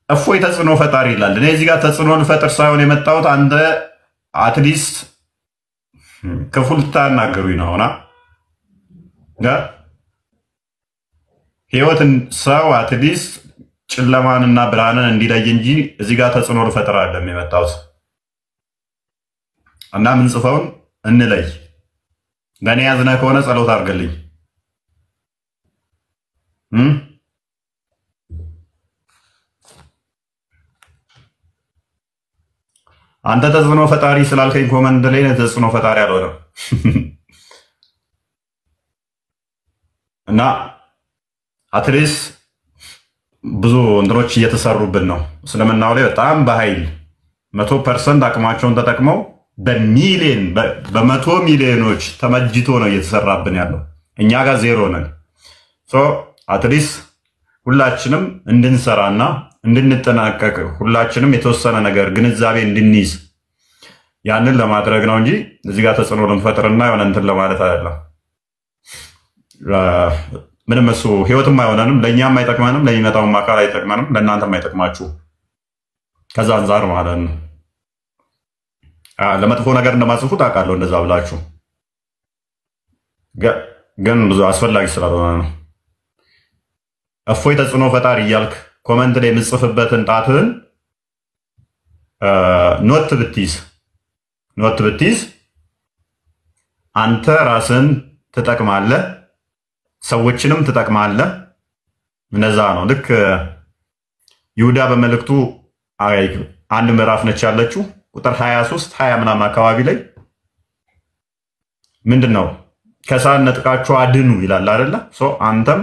እፎይ ተጽዕኖ ፈጣሪ ይላል። እኔ እዚህ ጋር ተጽዕኖን ፈጥር ሳይሆን የመጣሁት አንተ አትሊስት ክፉል ታናገሩኝ ነውና ህይወትን ሰው አትሊስት ጨለማንና ብርሃንን እንዲለይ እንጂ እዚህ ጋር ተጽዕኖ ፈጥር አይደለም የመጣሁት። እና ምን ጽፈውን እንለይ። ለኔ ያዝነ ከሆነ ጸሎት አድርግልኝ። አንተ ተጽዕኖ ፈጣሪ ስላልከኝ ኮመንት ላይ ተጽዕኖ ፈጣሪ አልሆነም። እና አትሊስት ብዙ እንትኖች እየተሰሩብን ነው። እስልምናው ላይ በጣም በኃይል 100% አቅማቸውን ተጠቅመው በሚሊዮን በመቶ ሚሊዮኖች ተመጅቶ ነው እየተሰራብን ያለው። እኛ ጋር ዜሮ ነን። አትሊስት ሁላችንም እንድንሰራና እንድንጠናቀቅ ሁላችንም የተወሰነ ነገር ግንዛቤ እንድንይዝ ያንን ለማድረግ ነው እንጂ እዚህ ጋር ተጽዕኖ ልንፈጥርና የሆነ እንትን ለማለት አይደለም። ምንም እሱ ህይወትም አይሆነንም፣ ለእኛም አይጠቅመንም፣ ለሚመጣውም አካል አይጠቅመንም፣ ለእናንተም አይጠቅማችሁ። ከዛ አንፃር ማለት ነው ለመጥፎ ነገር እንደማጽፉት አውቃለሁ እንደዛ ብላችሁ፣ ግን ብዙ አስፈላጊ ስላልሆነ ነው። እፎይ ተጽዕኖ ፈጣሪ እያልክ ኮመንት ላይ የምጽፍበትን ጣትህን ኖት ብትይዝ አንተ ራስን ትጠቅማለህ፣ ሰዎችንም ትጠቅማለህ። እነዛ ነው ልክ ይሁዳ በመልእክቱ አንድ ምዕራፍ ነች ያለችው ቁጥር 23 20 ምናምን አካባቢ ላይ ምንድነው ከሳት ነጥቃችሁ አድኑ ይላል አይደለ? አንተም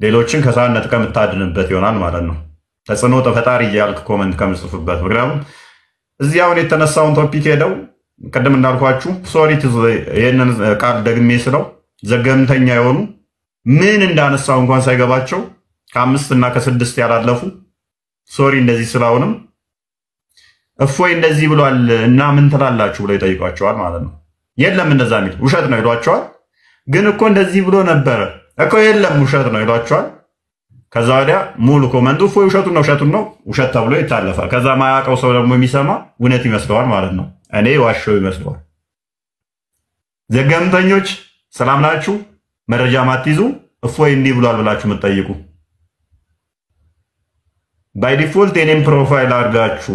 ሌሎችን ከሳት ነጥቀ የምታድንበት ይሆናል ማለት ነው። ተጽዕኖ ተፈጣሪ እያልክ ኮመንት ከምጽፍበት። ምክንያቱም እዚህ አሁን የተነሳውን ቶፒክ ሄደው ቅድም እንዳልኳችሁ ሶሪ ይህንን ቃል ደግሜ ስለው ዘገምተኛ የሆኑ ምን እንዳነሳው እንኳን ሳይገባቸው ከ5 እና ከ6 ያላለፉ ሶሪ እንደዚህ ስላውንም እፎይ እንደዚህ ብሏል እና ምን ትላላችሁ ብለው ይጠይቋቸዋል ማለት ነው። የለም እንደዛ የሚል ውሸት ነው ይሏቸዋል። ግን እኮ እንደዚህ ብሎ ነበረ እኮ የለም ውሸት ነው ይሏቸዋል። ከዛ ወዲያ ሙሉ ኮመንቱ እፎይ ውሸቱን ነው ውሸት ተብሎ ይታለፋል። ከዛ ማያውቀው ሰው ደግሞ የሚሰማ እውነት ይመስለዋል ማለት ነው። እኔ ዋሸው ይመስለዋል። ዘገምተኞች ሰላም ናችሁ? መረጃ ማትይዙ እፎይ እንዲህ ብሏል ብላችሁ የምትጠይቁ ባይ ዲፎልት የኔም ፕሮፋይል አድርጋችሁ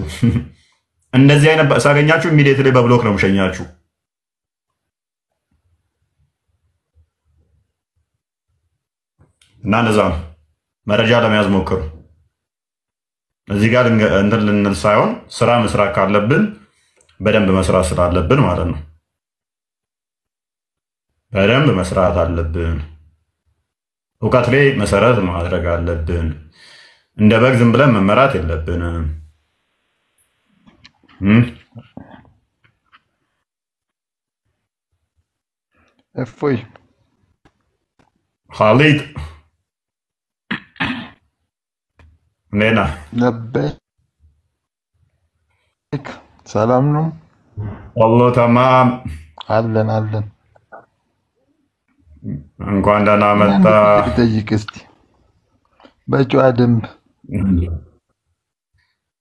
እንደዚህ አይነት ሳገኛችሁ ኢሚዲየትሊ በብሎክ ነው የምሸኛችሁ። እና እንደዛ ነው መረጃ ለመያዝ ሞክሩ። እዚህ ጋር እንትን ልንል ሳይሆን ስራ መስራት ካለብን በደንብ መስራት ስላለብን ማለት ነው። በደንብ መስራት አለብን። እውቀት ላይ መሰረት ማድረግ አለብን። እንደ በግ ዝም ብለን መመራት የለብንም። እፎይ ኻሊድ ኔና ለበክ ሰላም ነው? والله تمام አለን እንኳን ደህና መጣ። ጠይቅ እስቲ በጨዋ ደንብ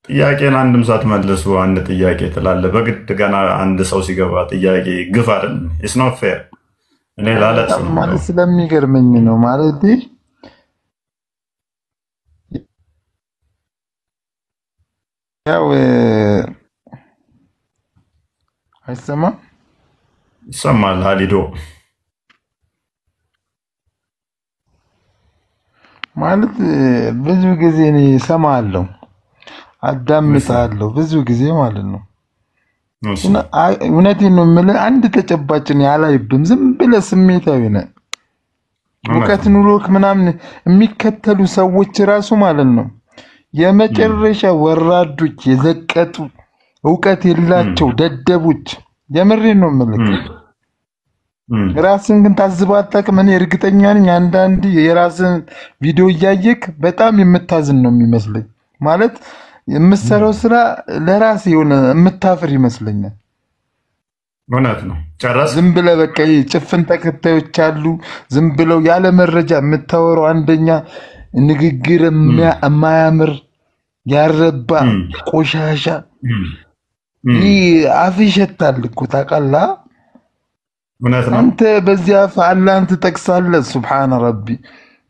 ጥያቄን አንድም ሳትመልሱ አንድ ጥያቄ ትላለህ። በግድ ገና አንድ ሰው ሲገባ ጥያቄ ግፍ አይደል? ኢትስ ኖት ፌር። እኔ ላለቅስ ነው ማለት ስለሚገርመኝ ነው ማለት ያው አይሰማም? ይሰማል ሀሊዶ ማለት ብዙ ጊዜ እኔ እሰማለሁ አዳምጣለሁ ብዙ ጊዜ ማለት ነው። እና እውነቴን ነው የምልህ አንድ ተጨባጭን ያላይብም ዝም ብለህ ስሜታዊ ነህ። እውቀት ኑሮክ ምናምን የሚከተሉ ሰዎች ራሱ ማለት ነው የመጨረሻ ወራዶች የዘቀጡ እውቀት የላቸው ደደቦች። የምሬን ነው የምልህ። ራስን ግን ታዝባታክ ምን እርግጠኛ ነኝ አንዳንድ የራስን ቪዲዮ እያየክ በጣም የምታዝን ነው የሚመስለኝ። ማለት የምትሰራው ስራ ለራስ የሆነ የምታፍር ይመስለኛል። እውነት ነው። ጨረስ ዝም ብለህ በቃ ጭፍን ተከታዮች አሉ። ዝም ብለው ያለ መረጃ የምታወራው አንደኛ ንግግር የማያምር ያረባ ቆሻሻ ይህ አፍ ይሸታል እኮ ታውቃለህ። እውነት ነው። አንተ በዚህ አፍ አላህን ትጠቅሳለህ። ሱብሃነ ረቢ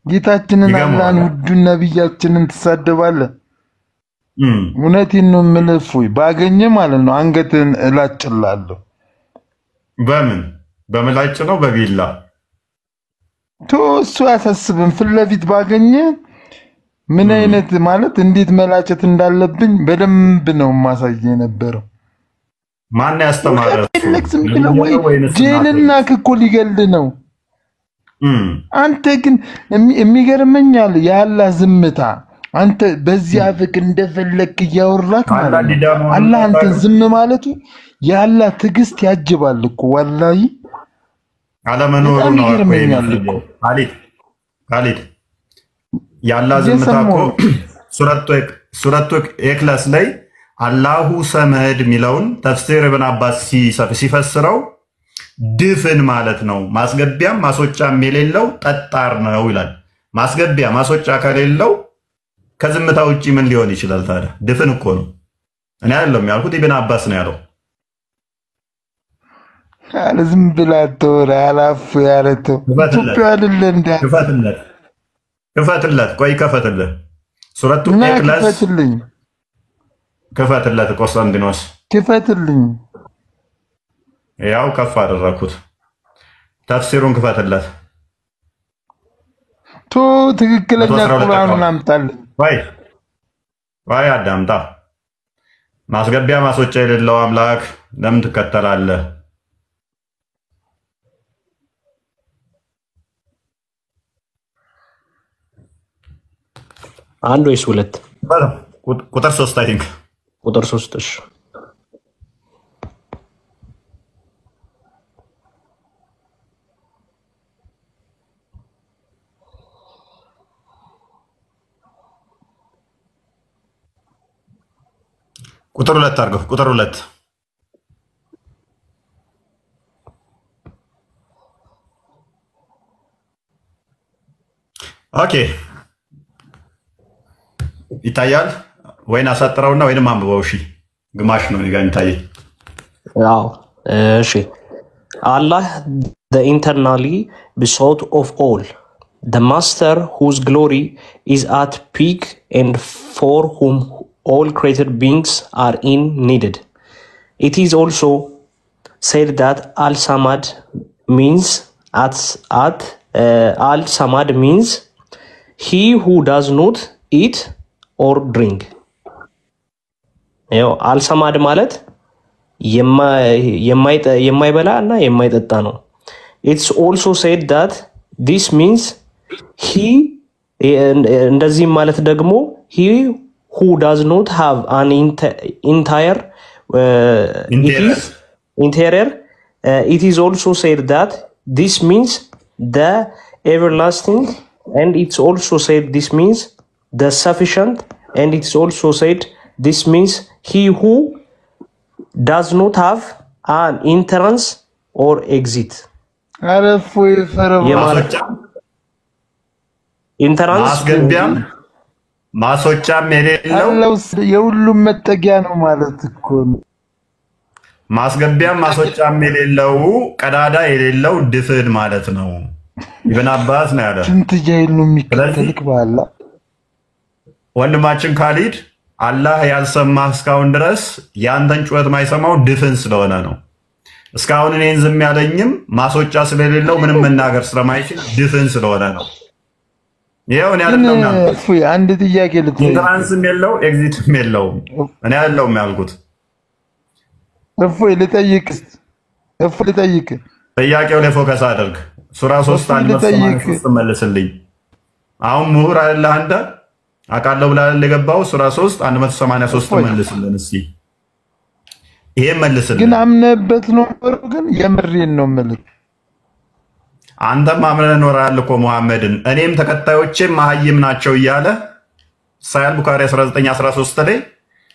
ጌታችንን አላህን ውዱን ነብያችንን ትሳደባለህ። እውነቴን ነው የምልህ እፎይ ባገኘ ማለት ነው አንገትን እላጭላለሁ። በምን በምላጭ ነው በቢላ እሱ አያሳስብም። ፊት ለፊት ባገኘ ምን አይነት ማለት እንዴት መላጨት እንዳለብኝ በደንብ ነው ማሳየ የነበረው። ማን ያስተማረ ዝም ብለህ ወይ ጄልና እኮ ሊገል ነው። አንተ ግን የሚገርመኛል ያላ ዝምታ። አንተ በዚህ አፍክ እንደፈለክ እያወራክ ማለት ነው አላህ አንተን ዝም ማለቱ ያላ ትዕግስት ያጅባል እኮ ወላሂ። አለመኖሩ ነው እኮ ካሊድ ያላ ዝምታ እኮ ሱረቱ ኢኽላስ ላይ አላሁ ሰመድ ሚለውን ተፍሲር ኢብኑ አባስ ሲፈስረው ድፍን ማለት ነው። ማስገቢያም ማስወጫም የሌለው ጠጣር ነው ይላል። ማስገቢያ ማስወጫ ከሌለው ከዝምታ ውጪ ምን ሊሆን ይችላል ታዲያ? ድፍን እኮ ነው። እኔ አይደለም ያልኩት ኢብኑ አባስ ነው ያለው። ዝም ብላ ተወራ ያላፍ ያረተው ኢትዮጵያ አይደለ እንዴ? ክፈትለት ቆይ ከፈትልህ ሱረቱ ኢኽላስ ክፈትለት ቆስጠንጢኖስ ክፈትልኝ። ያው ከፍ አደረኩት። ተፍሲሩን ክፈትለት ትክክለኛ ቁርአኑን አምጣልኝ። ወይ አዳምጣ። ማስገቢያ ማስወጫ የሌለው አምላክ ለምን ትከተላለህ? አንድ ወይስ ሁለት? ቁጥር 3 አይ ቲንክ ቁጥር 3 እሺ። ቁጥር 2 አድርገው። ቁጥር 2 ኦኬ ይታያል። ወይን አሳጥረውና ወይንም አንብበው። እሺ ግማሽ ነው ጋር የሚታየኝ። አዎ እሺ። አላህ the internally besought of all, the master whose glory is at peak and for whom all created beings are in needed. It is also said that Al-Samad means Al-Samad means he who does not eat or drink. ያው አልሰማድ ማለት የማይበላ እና የማይጠጣ ነው። It's also said that this means he እንደዚህ ማለት ደግሞ he who does not have an interior. It is also said that this means the everlasting, and it's also said this means the sufficient, and it's also said this means he who does not have an entrance or exit. Entrance ማስገቢያም ማስወጫም የሌለው የሁሉም መጠጊያ ነው ማለት እኮ ነው። ማስገቢያም ማስወጫም የሌለው ቀዳዳ የሌለው ድፍን ማለት ነው። ኢብኑ አባስ ነው ያለው። ስንት ጃይል ነው የሚከተልክ ባላ ወንድማችን ካሊድ አላህ ያልሰማህ እስካሁን ድረስ ያንተን ጩኸት ማይሰማው ድፍን ስለሆነ ነው። እስካሁን እኔን ዝም ያለኝም ማስወጫ ስለሌለው ምንም መናገር ስለማይችል ድፍን ስለሆነ ነው። ይሄው እኔ አይደለም ያልኩት። አንድ ጥያቄ ልትጠይቅ ኢንትራንስም የለው ኤግዚትም የለው እኔ አይደለም ያልኩት። እፎይ ልጠይቅ ጥያቄው ላይ ፎከስ አድርግ። ሱራ 3 183 መልስልኝ። አሁን ምሁር አይደለህ አንተ አቃለው ብላ ለገባው ሱራ 3 183 መልስልን እስቲ። ይሄ መልስልን ግን አምነህበት ነው ግን የምሬን ነው ማለት አንተም አምነህ ኖራል እኮ ሙሐመድን እኔም ተከታዮቼም መሀይም ናቸው እያለ ሳይል ቡኻሪ 1913 ላይ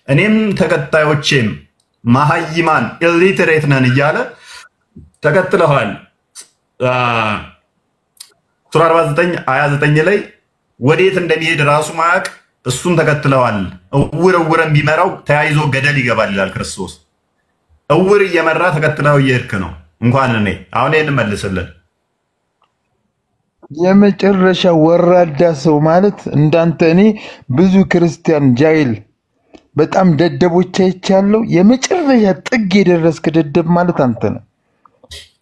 እኔም ተከታዮቼም መሀይማን ኢሊትሬት ነን እያለ ተከትለዋል። ሱራ 49 29 ላይ ወዴት እንደሚሄድ ራሱ ማያውቅ እሱን ተከትለዋል። እውር ቢመራው ተያይዞ ገደል ይገባል ይላል ክርስቶስ። እውር እየመራ ተከትለው እየሄድክ ነው። እንኳን እኔ አሁን ይሄን መልስልን። የመጨረሻ ወራዳ ሰው ማለት እንዳንተ እኔ ብዙ ክርስቲያን ጃይል በጣም ደደቦች አይቻለሁ። የመጨረሻ ጥግ የደረስክ ደደብ ማለት አንተ ነህ።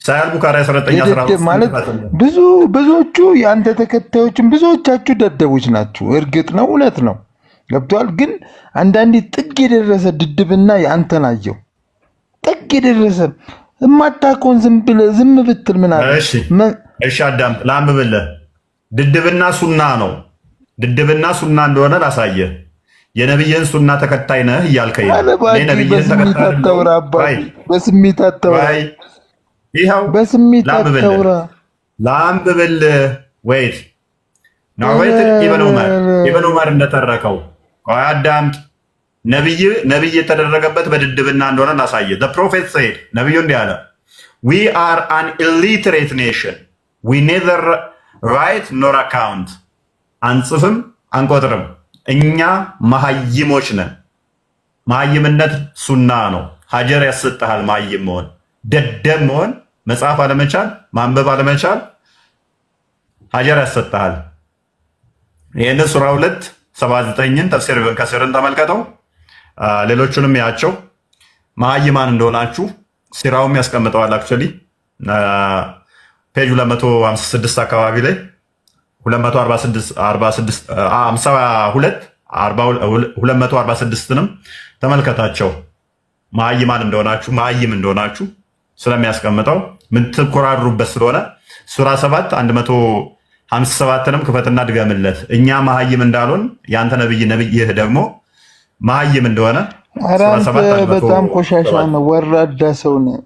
ሳያል ቡካሪ 19 ማለት ብዙዎቹ የአንተ ተከታዮችን ብዙዎቻችሁ ደደቦች ናችሁ። እርግጥ ነው እውነት ነው ገብቷል። ግን አንዳንዴ ጥግ የደረሰ ድድብና የአንተን አየው። ጥግ የደረሰ እማታውቀውን ዝም ብትል ምን አለ? እሺ አዳም ላንብብልህ። ድድብና ሱና ነው። ድድብና ሱና እንደሆነ ላሳየ። የነብይን ሱና ተከታይ ነህ እያልከኝ ነው። እኔ ነብይን ተከታይ በስሜት አታውራ። ይሄው በስሜት አታውራ። ላንብብልህ። ወይት ነው ወይት ኢብኑ ዑመር እንደተረከው አዳምጥ። ነብይ የተደረገበት በድድብና እንደሆነ ላሳየ። the prophet said ነብዩ እንዲህ አለ we are an illiterate nation we neither write nor account አንጽፍም አንቆጥርም እኛ መሐይሞች ነን። መሐይምነት ሱና ነው። ሀጀር ያሰጣል። መሐይም መሆን ደደብ መሆን መጽሐፍ አለመቻል ማንበብ አለመቻል ሀጀር ያሰጣል። ይሄን ሱራ 2 79ን ተፍሲር ከስርን ተመልከተው። ሌሎቹንም ያቸው መሐይማን እንደሆናችሁ ሲራውም ያስቀምጠዋል። አክቹሊ ፔጅ 256 አካባቢ ላይ 246ንም ተመልከታቸው። መሐይማን እንደሆናችሁ መሐይም እንደሆናችሁ ስለሚያስቀምጠው ምትኮራሩበት ስለሆነ ሱራ 7 157ንም ክፈትና ድገምለት። እኛ መሐይም እንዳልሆን ያንተ ነብይህ ደግሞ መሐይም እንደሆነ በጣም ቆሻሻ ነው። ወራዳ ሰው ነው።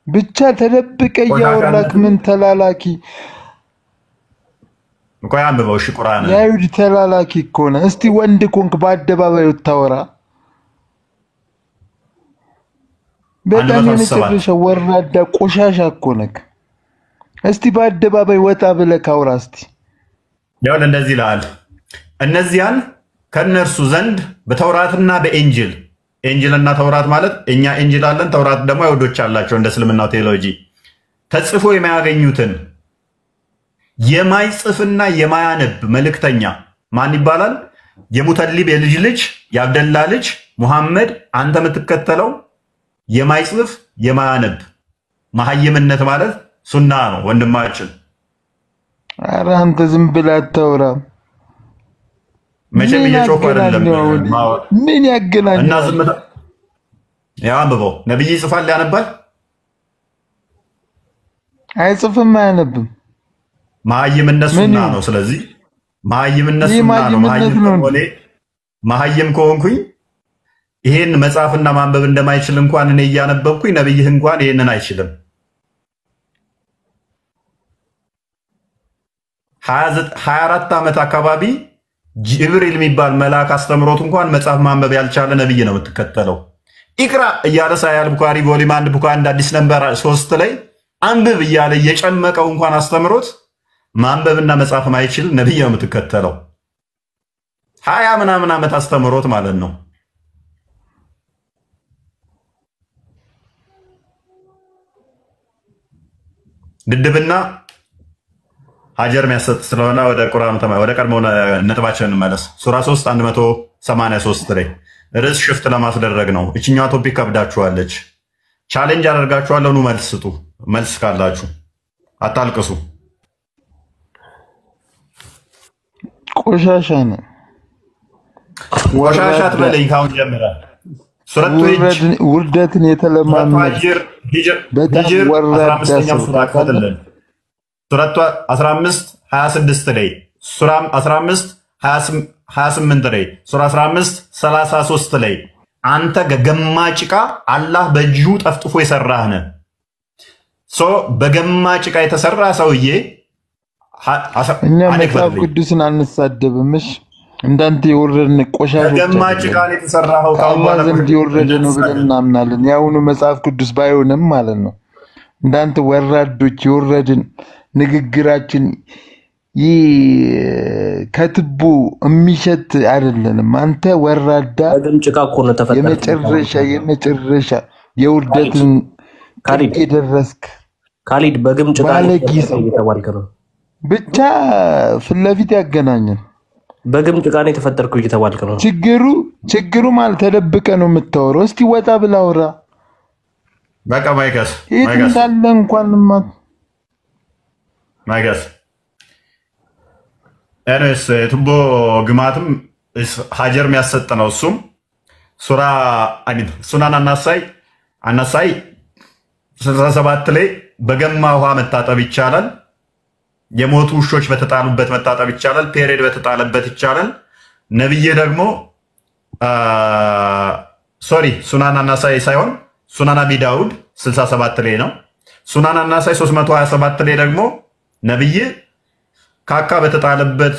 ብቻ ተደብቀ ያወራክ ምን ተላላኪ ቆይ አንብበው። እሺ ቁርአን ያዩድ ተላላኪ እኮ ነው። እስቲ ወንድ ኮንክ በአደባባይ ወጣወራ። በጣም የመጨረሻ ወራዳ ቆሻሻ እኮ ነክ። እስቲ በአደባባይ ወጣ ብለህ ካውራ እስቲ። ያው እንደዚህ ይላል። እነዚያን ከነርሱ ዘንድ በተውራትና በኢንጂል ኢንጂልና ተውራት ማለት እኛ ኢንጂል አለን፣ ተውራት ደግሞ አይሁዶች አላቸው እንደ እስልምናው ቴዎሎጂ ተጽፎ የማያገኙትን የማይጽፍና የማያነብ መልእክተኛ ማን ይባላል? የሙተሊብ የልጅ ልጅ የአብደላ ልጅ ሙሐመድ አንተ የምትከተለው የማይጽፍ የማያነብ መሐይምነት ማለት ሱና ነው ወንድማችን። ኧረ አንተ ዝም ብለህ አታውራ። መቼም እየጮኩ አይደለም። ምን ያገናኛል? እና ዝም ብለህ ያው አንብበው። ነብይ ይጽፋል ያነባል? አይጽፍም አያነብም። መሐይምነት ሱና ነው። ስለዚህ መሐይምነት ሱና ነው። መሐይም ከሆንኩኝ ይሄን መጻፍና ማንበብ እንደማይችል እንኳን እኔ እያነበብኩኝ ነብይህ እንኳን ይሄንን አይችልም። 24 ዓመት አካባቢ ጅብሪል የሚባል መልአክ አስተምሮት እንኳን መጽሐፍ ማንበብ ያልቻለ ነብይ ነው የምትከተለው። ኢቅራ እያለ ሳያል ቡኻሪ ቮሊዩም 1 ቡክ 1 አዲስ ነምበር 3 ላይ አንብብ እያለ የጨመቀው እንኳን አስተምሮት ማንበብና መጻፍ ማይችል ነብይ ነው የምትከተለው። 20 ምናምን ዓመት አስተምሮት ማለት ነው። ድድብና ሀጀር የሚያሰጥ ስለሆነ ወደ ቁርአኑ ወደ ቀድሞ ነጥባችን እንመለስ። ሱራ 3 183 ላይ ርዕስ ሽፍት ለማስደረግ ነው። እችኛዋ ቶፒክ ከብዳችኋለች። ቻሌንጅ አደርጋችኋለሁ። ኑ መልስ ስጡ። መልስ ካላችሁ አታልቅሱ። ቆሻሻ ነው። ቆሻሻ ትበለኝ ካሁን ጀምረህ ሱረቱ ውርደትን የተለማመደ በጣም ወራዳ ሰው ሱረቱ 15 26 ላይ ሱራ 15 28 ላይ ሱራ 15 33 ላይ አንተ ገገማ ጭቃ አላህ በእጁ ጠፍጥፎ የሰራህ ነህ። በገማ ጭቃ የተሰራ ሰውዬ እኛ መጽሐፍ ቅዱስን አንሳደብም። እሺ እንዳንተ የወረድን ቆሻሾች ገገማ ጭቃ የተሰራው ከአላህ ዘንድ የወረደ ነው ብለን እናምናለን። ያውኑ መጽሐፍ ቅዱስ ባይሆንም ማለት ነው። እንዳንተ ወራዶች የወረድን ንግግራችን ከትቡ የሚሸት አይደለንም። አንተ ወራዳ የመጨረሻ የውርደትን ካሊድ የደረስክ ካሊድ በግም ጭቃ እየተባልክ ነው። ብቻ ፊት ለፊት ያገናኘን በግም ጭቃ ነው የተፈጠርኩ እየተባልክ ነው። ችግሩ ማለት ተደብቀ ነው የምታወራው። እስቲ ወጣ ብላ አውራ። በቃ ማይከስ እንዳለ እንኳን ማይከስ ኤንስ ቱቦ ግማትም ሀጀር የሚያሰጥ ነው። እሱም ሱናን አናሳይ 67 ላይ በገማ ውሃ መታጠብ ይቻላል። የሞቱ ውሾች በተጣሉበት መታጠብ ይቻላል። ፔሬድ በተጣለበት ይቻላል። ነብዬ ደግሞ ሱናን አናሳይ ሳይሆን ሱናን አቢ ዳውድ 67 ላይ ነው። ሱናን አናሳይ 327 ላይ ደግሞ ነብዬ ካካ በተጣለበት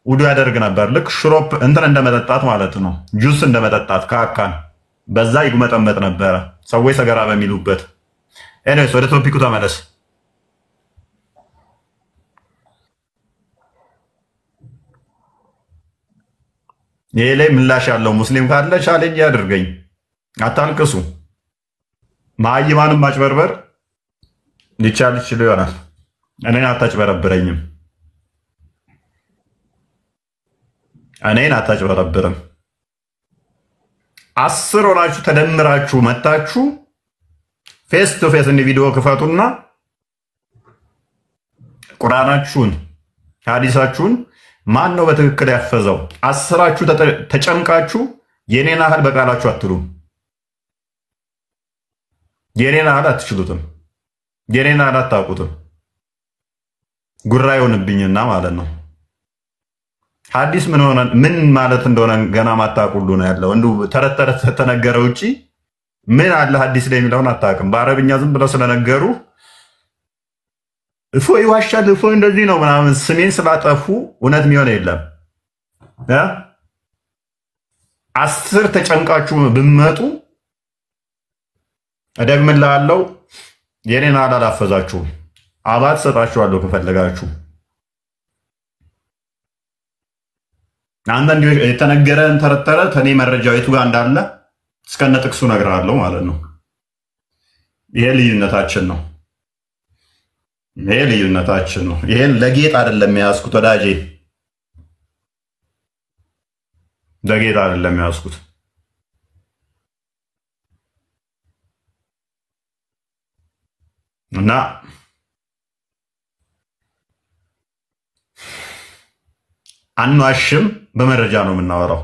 ውዱ ያደርግ ነበር። ልክ ሽሮፕ እንትን እንደመጠጣት ማለት ነው። ጁስ እንደመጠጣት ካካን በዛ ይጉመጠመጥ ነበረ ሰዎች ሰገራ በሚሉበት። ኤኒዌይስ ወደ ቶፒኩ ተመለስ። ይሄ ላይ ምላሽ ያለው ሙስሊም ካለ ቻሌንጅ ያድርገኝ። አታልቅሱ። ማይማንም ማጭበርበር ሊቻል ይችል ይሆናል። እኔን አታጭበረብረኝም። እኔን አታጭበረብርም። 10 ሆናችሁ ተደምራችሁ መታችሁ ፌስ ቱ ፌስ እንዲ ቪዲዮ ክፈቱና ቁርአናችሁን ሐዲሳችሁን ማን ነው በትክክል ያፈዘው? 10ችሁ ተጨምቃችሁ የኔን አህል በቃላችሁ አትሉም። የኔን አህል አትችሉትም። የኔን አህል አታውቁትም። ጉራ ይሆንብኝና ማለት ነው። ሐዲስ ምን ማለት እንደሆነ ገና ማታቁሉ ነው ያለው። እንዱ ተረት ተነገረ ውጪ ምን አለ ሐዲስ ላይ የሚለውን አታውቅም። በአረብኛ ዝም ብለው ስለነገሩ እፎይ ይዋሻል፣ እፎይ እንደዚህ ነው ምናምን ስሜን ስላጠፉ እውነት የሚሆን የለም። 10 ተጨንቃችሁ ብመጡ እደግምልሃለሁ የኔን አላላፈዛችሁም። አባት ሰጣችኋለሁ ከፈለጋችሁ። አንዳንድ የተነገረን ተረተረ ተኔ መረጃው የቱ ጋር እንዳለ እስከነ ጥቅሱ እነግርሃለሁ ማለት ነው። ይሄ ልዩነታችን ነው። ይሄን ለጌጥ አይደለም ያስኩት ወዳጄ፣ ለጌጥ አይደለም ያስኩት። እና አንዋሽም፣ በመረጃ ነው የምናወራው።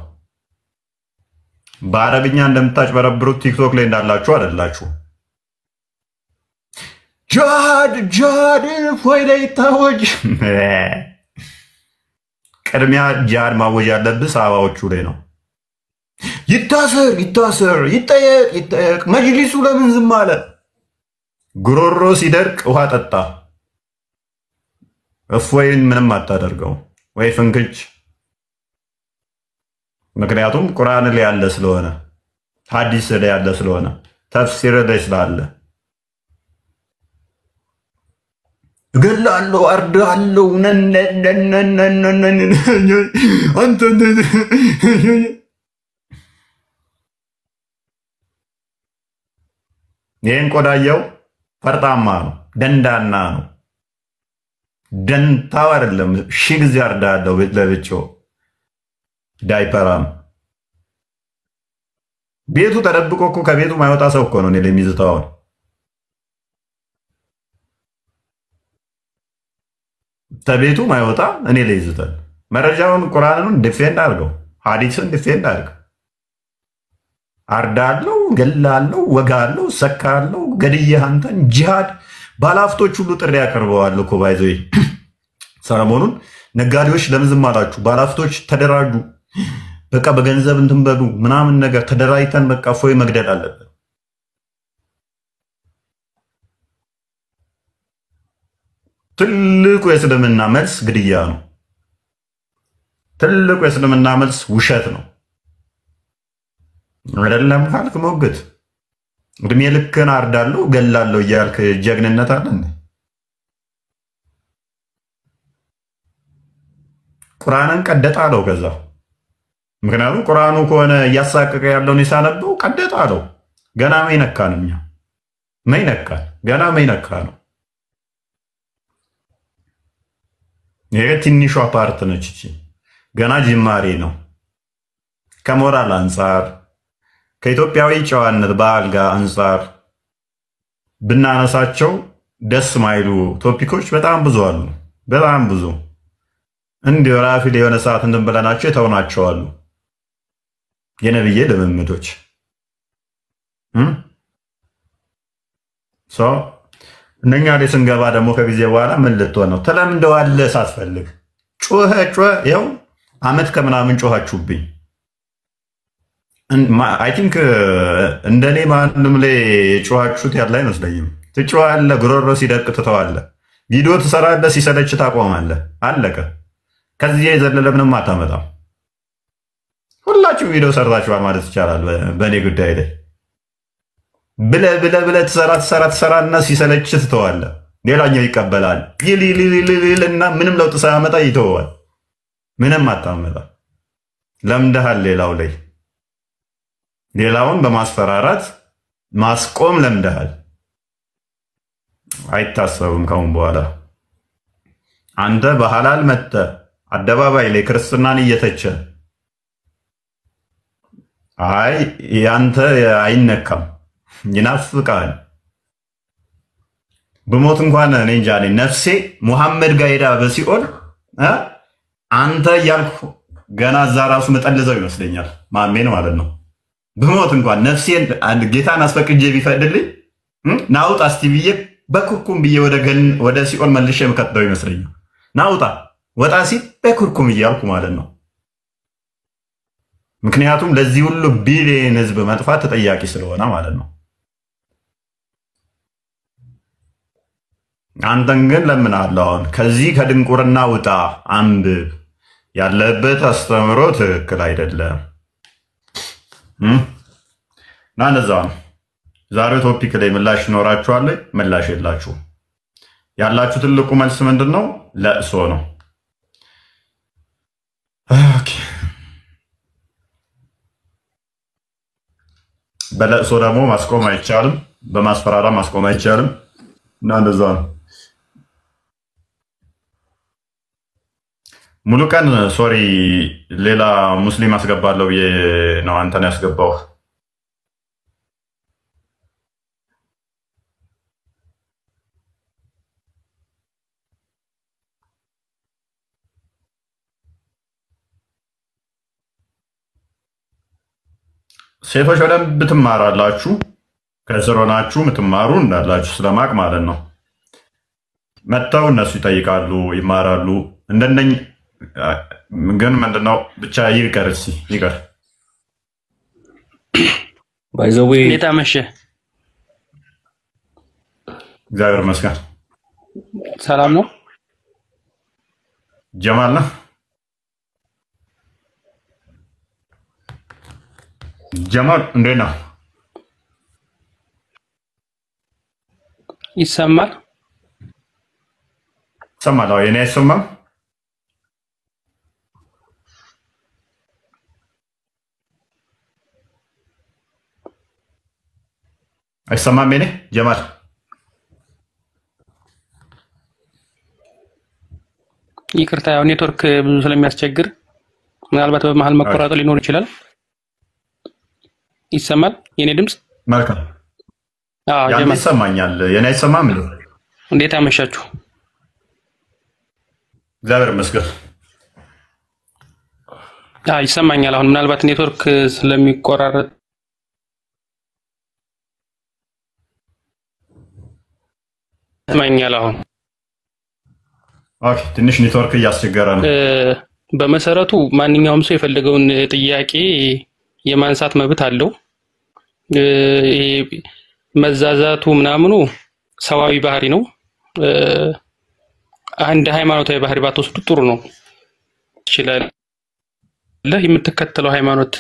በአረብኛ እንደምታጭበረብሩት ቲክቶክ ላይ እንዳላችሁ አይደላችሁ። ጃድ ፎይ ላይ ታወጅ። ቅድሚያ ጃድ ማወጅ ያለብህ ሰሃባዎቹ ላይ ነው። ይታሰር፣ ይጠየቅ። መጅሊሱ ለምን ዝም አለ? ጉሮሮ ሲደርቅ ውሃ ጠጣ። እፎይን ምንም አታደርገው ወይ ፍንክች። ምክንያቱም ቁርአን ላይ ያለ ስለሆነ፣ ሐዲስ ላይ ያለ ስለሆነ፣ ተፍሲር ላይ ስላለ እገላለሁ፣ አርዳለሁ አንተ ይህን ቆዳየው ፈርጣማ ነው፣ ደንዳና ነው። ደንታው አይደለም። ሺህ ጊዜ አርዳለሁ ለብቻው ዳይፐራም። ቤቱ ተደብቆ እኮ ከቤቱ ማይወጣ ሰው እኮ ነው እኔ ለሚዝታው። ተቤቱ ማይወጣ እኔ ላይ ይዝታል። መረጃውን ቁርአንን ዲፌንድ አድርገው፣ ሐዲስን ዲፌንድ አድርገው። አርዳለሁ፣ ገላለሁ፣ ወጋለሁ፣ ሰካለሁ፣ ገድዬህ አንተን ጂሃድ ባለሀብቶች ሁሉ ጥሪ ያቀርበዋል እኮ ባይዘይ ሰለሞኑን ነጋዴዎች ለምን ዝም አላችሁ? ባለሀብቶች ተደራጁ፣ በቃ በገንዘብ እንትን በሉ ምናምን ነገር ተደራጅተን በቃ ፎይ መግደል አለብን። ትልቁ የእስልምና መልስ ግድያ ነው። ትልቁ የእስልምና መልስ ውሸት ነው። አይደለም ካልክ ሞግት። እድሜ ልክን አርዳለሁ ገላለሁ እያልክ ጀግንነት አለ እንዴ? ቁርአንን ቀደጣ አለው ከዛ። ምክንያቱም ቁርአኑ ከሆነ እያሳቀቀ ያለውን የሳነበው ቀደጣ አለው። ገና መይነካን እኛ መይነካን ገና መይነካ ነው። ይሄ ትንሿ ፓርት ነች። ገና ጅማሬ ነው። ከሞራል አንጻር ከኢትዮጵያዊ ጨዋነት ባህል ጋር አንጻር ብናነሳቸው ደስ ማይሉ ቶፒኮች በጣም ብዙ አሉ። በጣም ብዙ እንዲሁ ራፊል የሆነ ሰዓት እንትን ብለናቸው የተውናቸው አሉ። የነብዬ ልምምዶች እነኛ ላይ ስንገባ ደግሞ ከጊዜ በኋላ ምን ልትሆን ነው? ተለምደዋለህ ሳትፈልግ ጮኸ ይኸው አመት ከምናምን ጮኻችሁብኝ። አይ ቲንክ እንደኔ ማንም ላይ የጮኻችሁት ያለ አይመስለኝም። ትጮኻለህ፣ ጉሮሮ ሲደቅ ትተዋለህ፣ ቪዲዮ ትሰራለህ፣ ሲሰለች ታቆማለህ። አለቀ። ከዚህ የዘለለ ምንም አታመጣም። ሁላችሁ ቪዲዮ ሰርታችኋል ማለት ይቻላል በእኔ ጉዳይ ላይ ብለህ ትሰራና ሲሰለች ትተዋለህ። ሌላኛው ይቀበላል ይልና ምንም ለውጥ ሳያመጣ ይተዋል። ምንም አታመጣ። ለምደሃል። ሌላው ላይ ሌላውን በማስፈራራት ማስቆም ለምደሃል። አይታሰብም ካሁን በኋላ አንተ በሐላል መጥተህ አደባባይ ላይ ክርስትናን እየተቸ አይ ያንተ አይነካም ይናፍቃል። በሞት እንኳን እኔ እንጃ ነፍሴ ሙሐመድ ጋር ሄዳ በሲኦል አንተ እያልኩ ገና እዛ ራሱ መጠልዘው ይመስለኛል። ማሜን ማለት ነው። በሞት እንኳን ነፍሴን ጌታን አስፈቅጄ ቢፈቅድልኝ ናውጣ እስቲ ብዬ በኩርኩም ብዬ ወደ ሲኦል መልሼ የምከተው ይመስለኛል። ናውጣ ወጣ ሲል በኩርኩም እያልኩ ማለት ነው። ምክንያቱም ለዚህ ሁሉ ቢሊየን ህዝብ መጥፋት ተጠያቂ ስለሆነ ማለት ነው። አንተን ግን ለምናለሁ አሁን ከዚህ ከድንቁርና ውጣ፣ አንብብ። ያለበት አስተምሮ ትክክል አይደለም እና እንደዛ ነው። ዛሬው ቶፒክ ላይ ምላሽ ይኖራችኋል፣ ምላሽ የላችሁ። ያላችሁ ትልቁ መልስ ምንድን ነው? ለእሶ ነው። ኦኬ በለእሶ ደግሞ ማስቆም አይቻልም፣ በማስፈራራ ማስቆም አይቻልም እና እንደዛ ነው። ሙሉ ቀን ሶሪ ሌላ ሙስሊም አስገባለሁ ብዬ ነው አንተን ያስገባው። ሴቶች በደንብ ትማራላችሁ። ከስር ሆናችሁ የምትማሩ እንዳላችሁ ስለማቅ ማለት ነው። መጥተው እነሱ ይጠይቃሉ፣ ይማራሉ። እንደነኝ ግን ምንድነው ብቻ ይቅር፣ እስኪ ይቅር። ባይዘዌ እንዴት አመሸ? እግዚአብሔር ይመስገን። ሰላም ነው። ጀማል ነህ? ጀማል እንዴት ነህ? ይሰማል? ይሰማል? የኔ አይሰማም? አይሰማም? የኔ ጀማል ይቅርታ፣ ያው ኔትወርክ ብዙ ስለሚያስቸግር ምናልባት በመሀል መቆራረጥ ሊኖር ይችላል። ይሰማል የኔ ድምጽ? መልካም። ጀማል ይሰማኛል። የኔ አይሰማም? እንዴት አመሻችሁ? እግዚአብሔር ይመስገን። ይሰማኛል። አሁን ምናልባት ኔትወርክ ስለሚቆራረጥ ይሰማኛል አሁን። ኦኬ፣ ትንሽ ኔትወርክ እያስቸገረ ነው። በመሰረቱ ማንኛውም ሰው የፈለገውን ጥያቄ የማንሳት መብት አለው። መዛዛቱ ምናምኑ ሰዋዊ ባህሪ ነው። አንድ ሃይማኖታዊ ባህሪ ባትወስዱ ጥሩ ነው ይችላል። የምትከተለው ሃይማኖት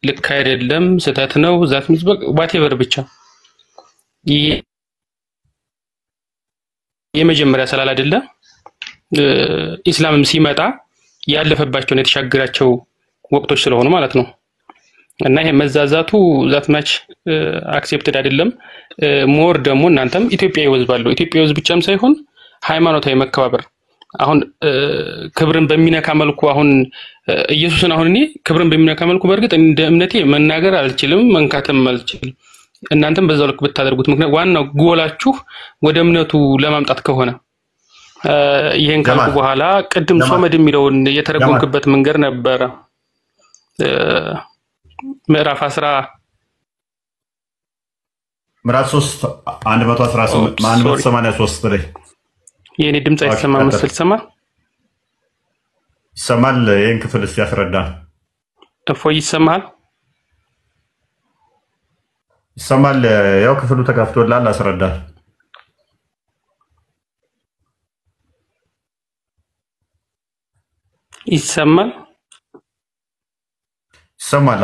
ልክ አይደለም፣ ስህተት ነው፣ ዛት ምዝበቅ ዋቴቨር ብቻ የመጀመሪያ ሰላል አይደለ ኢስላምም ሲመጣ ያለፈባቸው ነው የተሻገራቸው ወቅቶች ስለሆኑ ማለት ነው እና ይሄ መዛዛቱ ዛት ማች አክሴፕትድ አይደለም ሞር ደግሞ እናንተም ኢትዮጵያዊ ወዝባለው ኢትዮጵያዊ ወዝ ብቻም ሳይሆን ሃይማኖታዊ መከባበር አሁን ክብርን በሚነካ መልኩ አሁን ኢየሱስን አሁን እኔ ክብርን በሚነካ መልኩ በርግጥ እንደ እምነቴ መናገር አልችልም መንካተም አልችልም እናንተም በዛው ልክ ብታደርጉት ምክንያት ዋናው ጎላችሁ ወደ እምነቱ ለማምጣት ከሆነ ይሄን ካልኩ በኋላ ቅድም ሶመድ የሚለውን የተረጎምክበት መንገድ ነበር ምዕራፍ 3 183 ላይ የኔ ድምጽ አይሰማም መሰል ሰማ ይሰማል ይሄን ክፍል ሲያስረዳ እፎይ ይሰማል ይሰማል ያው ክፍሉ ተከፍቶላል አስረዳ ይሰማል ይሰማል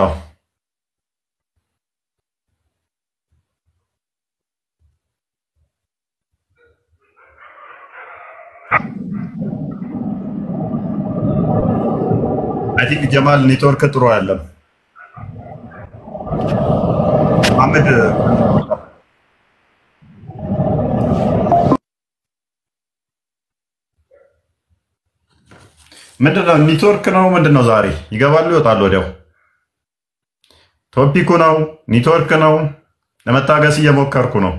I think ጀማል ኔትወርክ ጥሩ አይደለም አህመድ ምንድነው ኔትወርክ ነው ምንድነው ዛሬ ይገባሉ ይወጣሉ ወዲያው ቶፒኩ ነው ኔትወርክ ነው ለመታገስ እየሞከርኩ ነው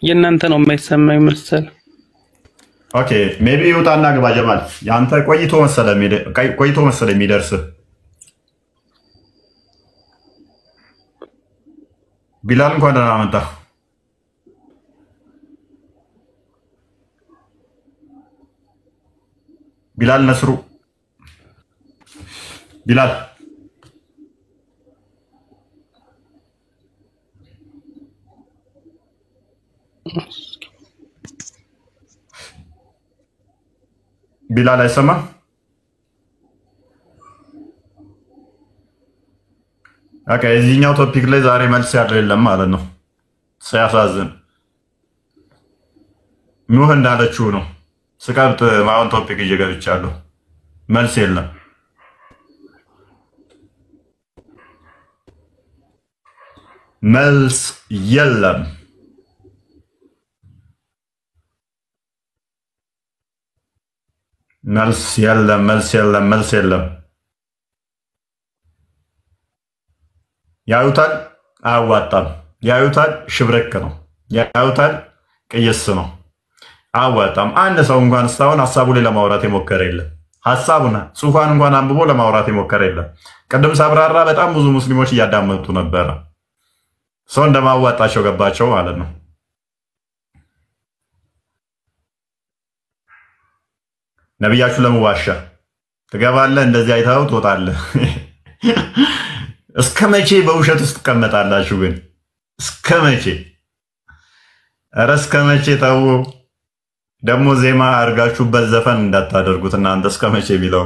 የናንተ ነው የማይሰማኝ መሰል ኦኬ ሜቢ ይውጣና ግባ ጀማል ያንተ ቆይቶ መሰለ የሚደርስ ቢላል እንኳን ደህና መጣ ቢላል ነስሩ ቢላል ቢላል አይሰማ ኦኬ እዚህኛው ቶፒክ ላይ ዛሬ መልስ ያለው የለም ማለት ነው ሲያሳዝን ኑህ እንዳለችው ነው ስቀብጥ ማውን ቶፒክ እየገብቻለሁ መልስ የለም መልስ የለም መልስ የለም ያዩታል አያዋጣም ያዩታል ሽብረክ ነው ያዩታል ቅይስ ነው አያዋጣም አንድ ሰው እንኳን እስካሁን ሐሳቡ ላይ ለማውራት የሞከረ የለም ሐሳቡና ጽሁፋን እንኳን አንብቦ ለማውራት የሞከረ የለም ቀደም ሳብራራ በጣም ብዙ ሙስሊሞች እያዳመጡ ነበር ሰው እንደማዋጣቸው ገባቸው ማለት ነው ነብያችሁ ለመዋሻ ትገባለህ እንደዚህ አይታው ትወጣለህ እስከመቼ በውሸት ውስጥ ተቀመጣላችሁ ግን እስከመቼ ኧረ እስከመቼ ተው ደግሞ ዜማ አርጋችሁበት ዘፈን እንዳታደርጉት እናንተ እስከመቼ ቢለው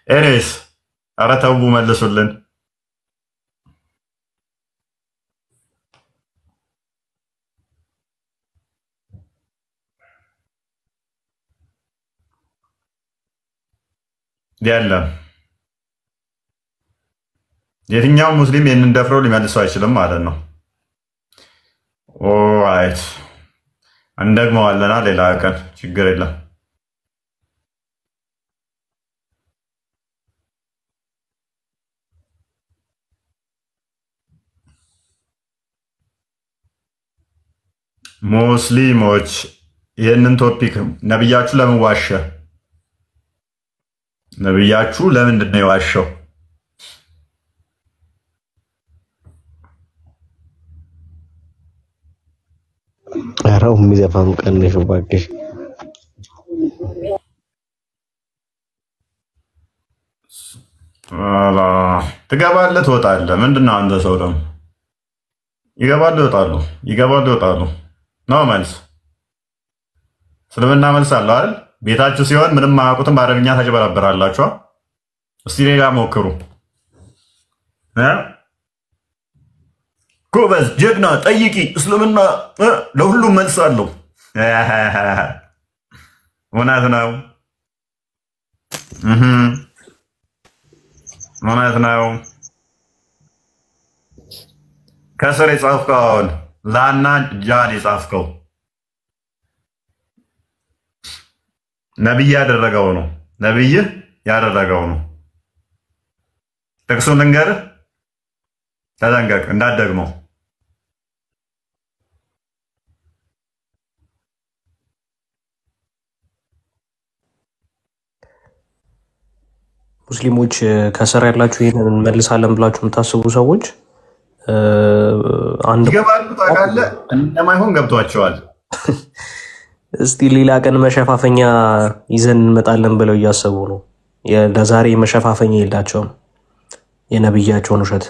ኤኒዌይስ ኧረ ተው መልሱልን የለም የትኛው ሙስሊም ይህንን ደፍሮ ሊመልሰው አይችልም ማለት ነው ኦራይት እንደግመዋለና ሌላ ቀን ችግር የለም ሙስሊሞች ይህንን ቶፒክ ነብያችሁ ለምን ዋሸ ነብያችሁ ለምንድን ነው የዋሸው አራው የሚዘፋኑ ቀንሽ ባክሽ አላ ትገባለህ ትወጣለህ። ምንድነው አንተ ሰው ደግሞ ይገባሉ ይወጣሉ ይገባሉ ይወጣሉ ነው መልስ። እስልምና መልስ አለው አይደል? ቤታችሁ ሲሆን ምንም አያውቁትም፣ በአረብኛ ታጭበረብራላችሁ። እስቲ ሌላ ሞክሩ። ጎበዝ ጀግና ጠይቂ። እስልምና ለሁሉም መልስ አለው። እውነት ነው እውነት ነው። ከስር የጻፍከው አሁን ላና ጃን የጻፍከው ነብይ ያደረገው ነው። ነብይ ያደረገው ነው። ጥቅሱን ልንገርህ፣ ተጠንቀቅ እንዳትደግመው። ሙስሊሞች ከስር ያላችሁ ይሄንን እንመልሳለን ብላችሁ የምታስቡ ሰዎች አንድ ይገባሉ። ታውቃለህ እንደማይሆን ገብቷቸዋል። እስቲ ሌላ ቀን መሸፋፈኛ ይዘን እንመጣለን ብለው እያሰቡ ነው። ለዛሬ መሸፋፈኛ የላቸውም። የነብያቸውን ውሸት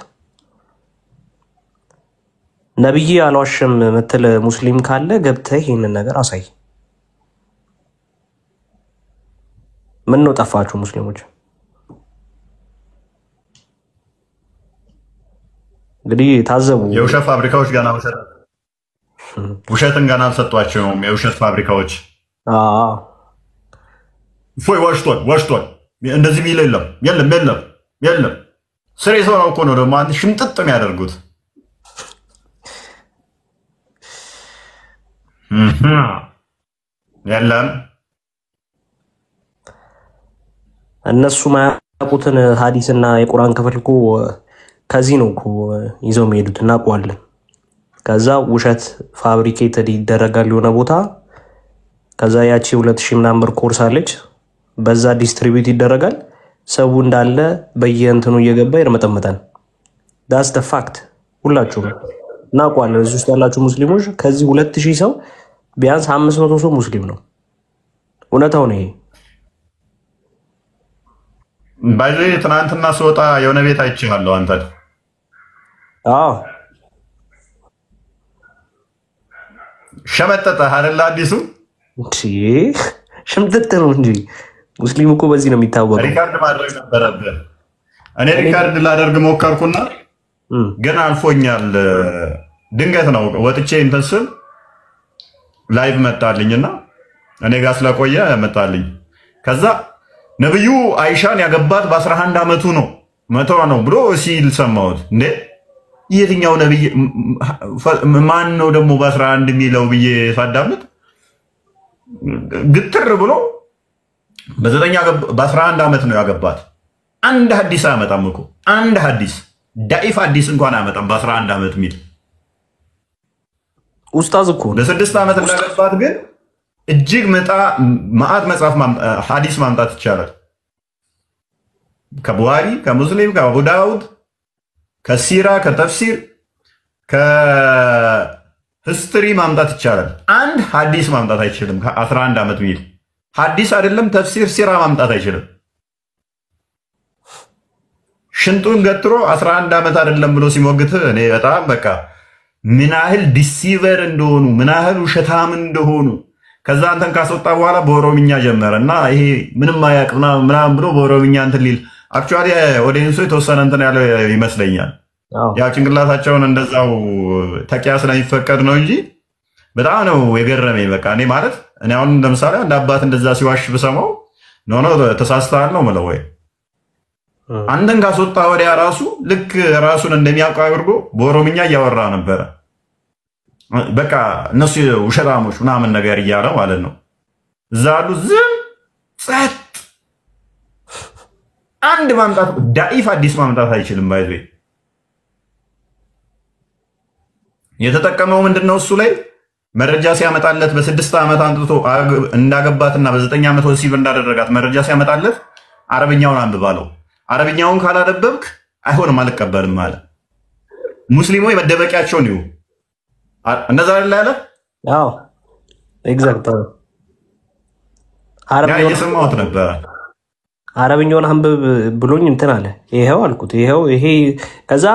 ነብይ አልዋሽም ምትል ሙስሊም ካለ ገብተህ ይሄንን ነገር አሳይ። ምን ነው ጠፋችሁ ሙስሊሞች? እንግዲህ ታዘቡ። የውሸት ፋብሪካዎች ገና ውሸትን ገና አልሰጧቸውም። የውሸት ፋብሪካዎች ፎይ ዋሽቷል እንደዚህ ቢል የለም ስሬ ሰው ነው እኮ ነው ደግሞ አንተ ሽምጥጥ የሚያደርጉት። የለም እነሱ ማያውቁትን ሐዲስና የቁርአን ክፍል እኮ ከዚህ ነው እኮ ይዘው የሚሄዱት እናውቀዋለን። ከዛ ውሸት ፋብሪኬትድ ይደረጋል የሆነ ቦታ። ከዛ ያቺ 2000 ምናምን ብር ኮርስ አለች፣ በዛ ዲስትሪቢዩት ይደረጋል። ሰው እንዳለ በየእንትኑ እየገባ ይርመጠመጣል። ዳስ ደ ፋክት። ሁላችሁም እናውቀዋለን። እዚህ ውስጥ ያላችሁ ሙስሊሞች ከዚህ 2000 ሰው ቢያንስ 500 ሰው ሙስሊም ነው። እውነታው ነው ይሄ። ባይዘ ትናንትና ስወጣ የሆነ ቤት አይቼሃለሁ አንተ። ሸመጠጠ አይደል? አዲሱ ሽምጥጥ ነው እንጂ ሙስሊም እኮ በዚህ ነው የሚታወቀው። ሪካርድ ማድረግ ነበረብህ። እኔ ሪካርድ ላደርግ ሞከርኩና ግን አልፎኛል። ድንገት ነው ወጥቼ እንትን ስል ላይቭ መጣልኝና እኔ ጋር ስለቆየ መጣልኝ። ከዛ ነብዩ አይሻን ያገባት በ11 ዓመቱ ነው መቶ ነው ብሎ ሲል ሰማሁት። እንዴ የትኛው ነብይ ማን ነው ደግሞ በ11 የሚለው ብዬ ሳዳምጥ ግትር ብሎ በ11 ዓመት ነው ያገባት። አንድ ሐዲስ አመጣም እኮ አንድ ሐዲስ ዳኢፍ ሐዲስ እንኳን አመጣም በ11 ዓመት ሚል ኡስታዝ እኮ በ6 ዓመት እንዳገባት ግን እጅግ ማአት መጽሐፍ ሐዲስ ማምጣት ይቻላል። ከቡሃሪ ከሙስሊም ከአቡ ዳውድ ከሲራ ከተፍሲር ከሂስትሪ ማምጣት ይቻላል። አንድ ሐዲስ ማምጣት አይችልም። ከ11 ዓመት ሚል ሐዲስ አይደለም ተፍሲር ሲራ ማምጣት አይችልም። ሽንጡን ገትሮ 11 ዓመት አይደለም ብሎ ሲሞግት እኔ በጣም በቃ ምን ያህል ዲሲቨር እንደሆኑ ምን ያህል ውሸታም እንደሆኑ። ከዛ አንተን ካስወጣ በኋላ በኦሮምኛ ጀመረ እና ይሄ ምንም አያውቅ ምናምን ብሎ በኦሮምኛ እንትን ሊል አክቹዋሊ ኦዲየንሱ የተወሰነ እንትን ያለ ይመስለኛል። ያው ጭንቅላታቸውን እንደዛው ተቂያ ስለሚፈቀድ ነው እንጂ በጣም ነው የገረመኝ። በቃ እኔ ማለት እኔ አሁን ለምሳሌ አንድ አባት እንደዛ ሲዋሽ ብሰማው ኖ ተሳስተሃል ነው የምለው። ወይ አንተን ካስወጣ ወዲያ ራሱ ልክ ራሱን እንደሚያውቅ አድርጎ በኦሮምኛ እያወራ ነበረ። በቃ እነሱ ውሸታሞች ምናምን ነገር እያለ ማለት ነው። እዛ አሉ ዝም ጸጥ። አንድ ማምጣት ዳኢፍ አዲስ ማምጣት አይችልም። ባይዘ የተጠቀመው ምንድነው? እሱ ላይ መረጃ ሲያመጣለት በ6 ዓመት አንጥቶ እንዳገባትና በ9 ዓመት ወሲብ እንዳደረጋት መረጃ ሲያመጣለት አረብኛውን አንብባለው። አረብኛውን ካላነበብክ አይሆንም አልቀበልም ማለት ሙስሊሞች መደበቂያቸው ነው። እንደዛ አይደል ያለ? አዎ ኤግዛክት። አረብኛው የሰማሁት ነበር። አረብኛውን አንብብ ብሎኝ እንትን አለ። ይሄው አልኩት ይሄው ይሄ ከዛ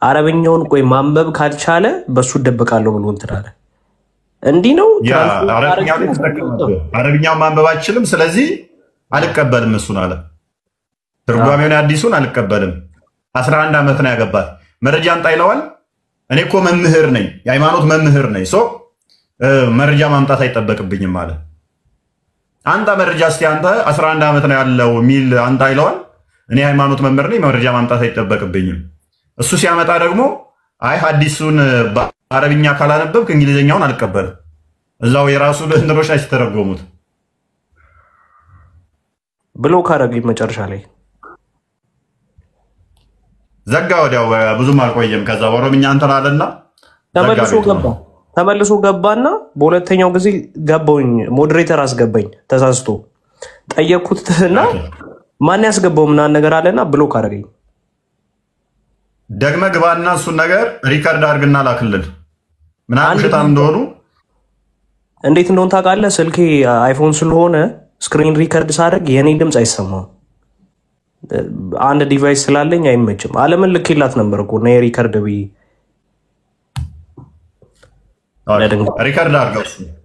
አረብኛውን ቆይ ማንበብ ካልቻለ በሱ ደበቃለሁ ብሎ እንትን አለ። እንዲህ ነው አረብኛውን ማንበብ አልችልም፣ ስለዚህ አልቀበልም እሱን አለ። ትርጓሜውን አዲሱን አልቀበልም። 11 ዓመት ነው ያገባት። መረጃ አምጣ ይለዋል። እኔ እኮ መምህር ነኝ፣ የሃይማኖት መምህር ነኝ። መረጃ ማምጣት አይጠበቅብኝም አለ። አንተ መረጃ እስቲ አንተ 11 ዓመት ነው ያለው ሚል አንተ ይለዋል። እኔ ሃይማኖት መምህር ነኝ፣ መረጃ ማምጣት አይጠበቅብኝም። እሱ ሲያመጣ ደግሞ አይ ሐዲሱን በአረብኛ ካላነበብክ እንግሊዝኛውን አልቀበልም። እዛው የራሱ እንትኖች ላይ ሲተረጎሙት ብሎ ካረግ መጨረሻ ላይ ዘጋ። ወዲያው ብዙም አልቆየም። ከዛ በኦሮምኛ እንትን አለና ተመልሶ ገባና በሁለተኛው ጊዜ ገባውኝ ሞዴሬተር አስገባኝ ተሳስቶ ጠየቅኩትና ማን ያስገባው ምናምን ነገር አለና ብሎክ አደረገኝ። ደግመህ ግባና እሱን ነገር ሪከርድ አድርግና ላክልን ምናምን ሽታም እንደሆኑ እንዴት እንደሆነ ታውቃለህ? ስልኬ አይፎን ስለሆነ ስክሪን ሪከርድ ሳደርግ የኔ ድምፅ አይሰማም። አንድ ዲቫይስ ስላለኝ አይመችም። አለምን ልኬላት ነበር እኮ ነው ሪከርድ ብዬ ሪከርድ አድርገው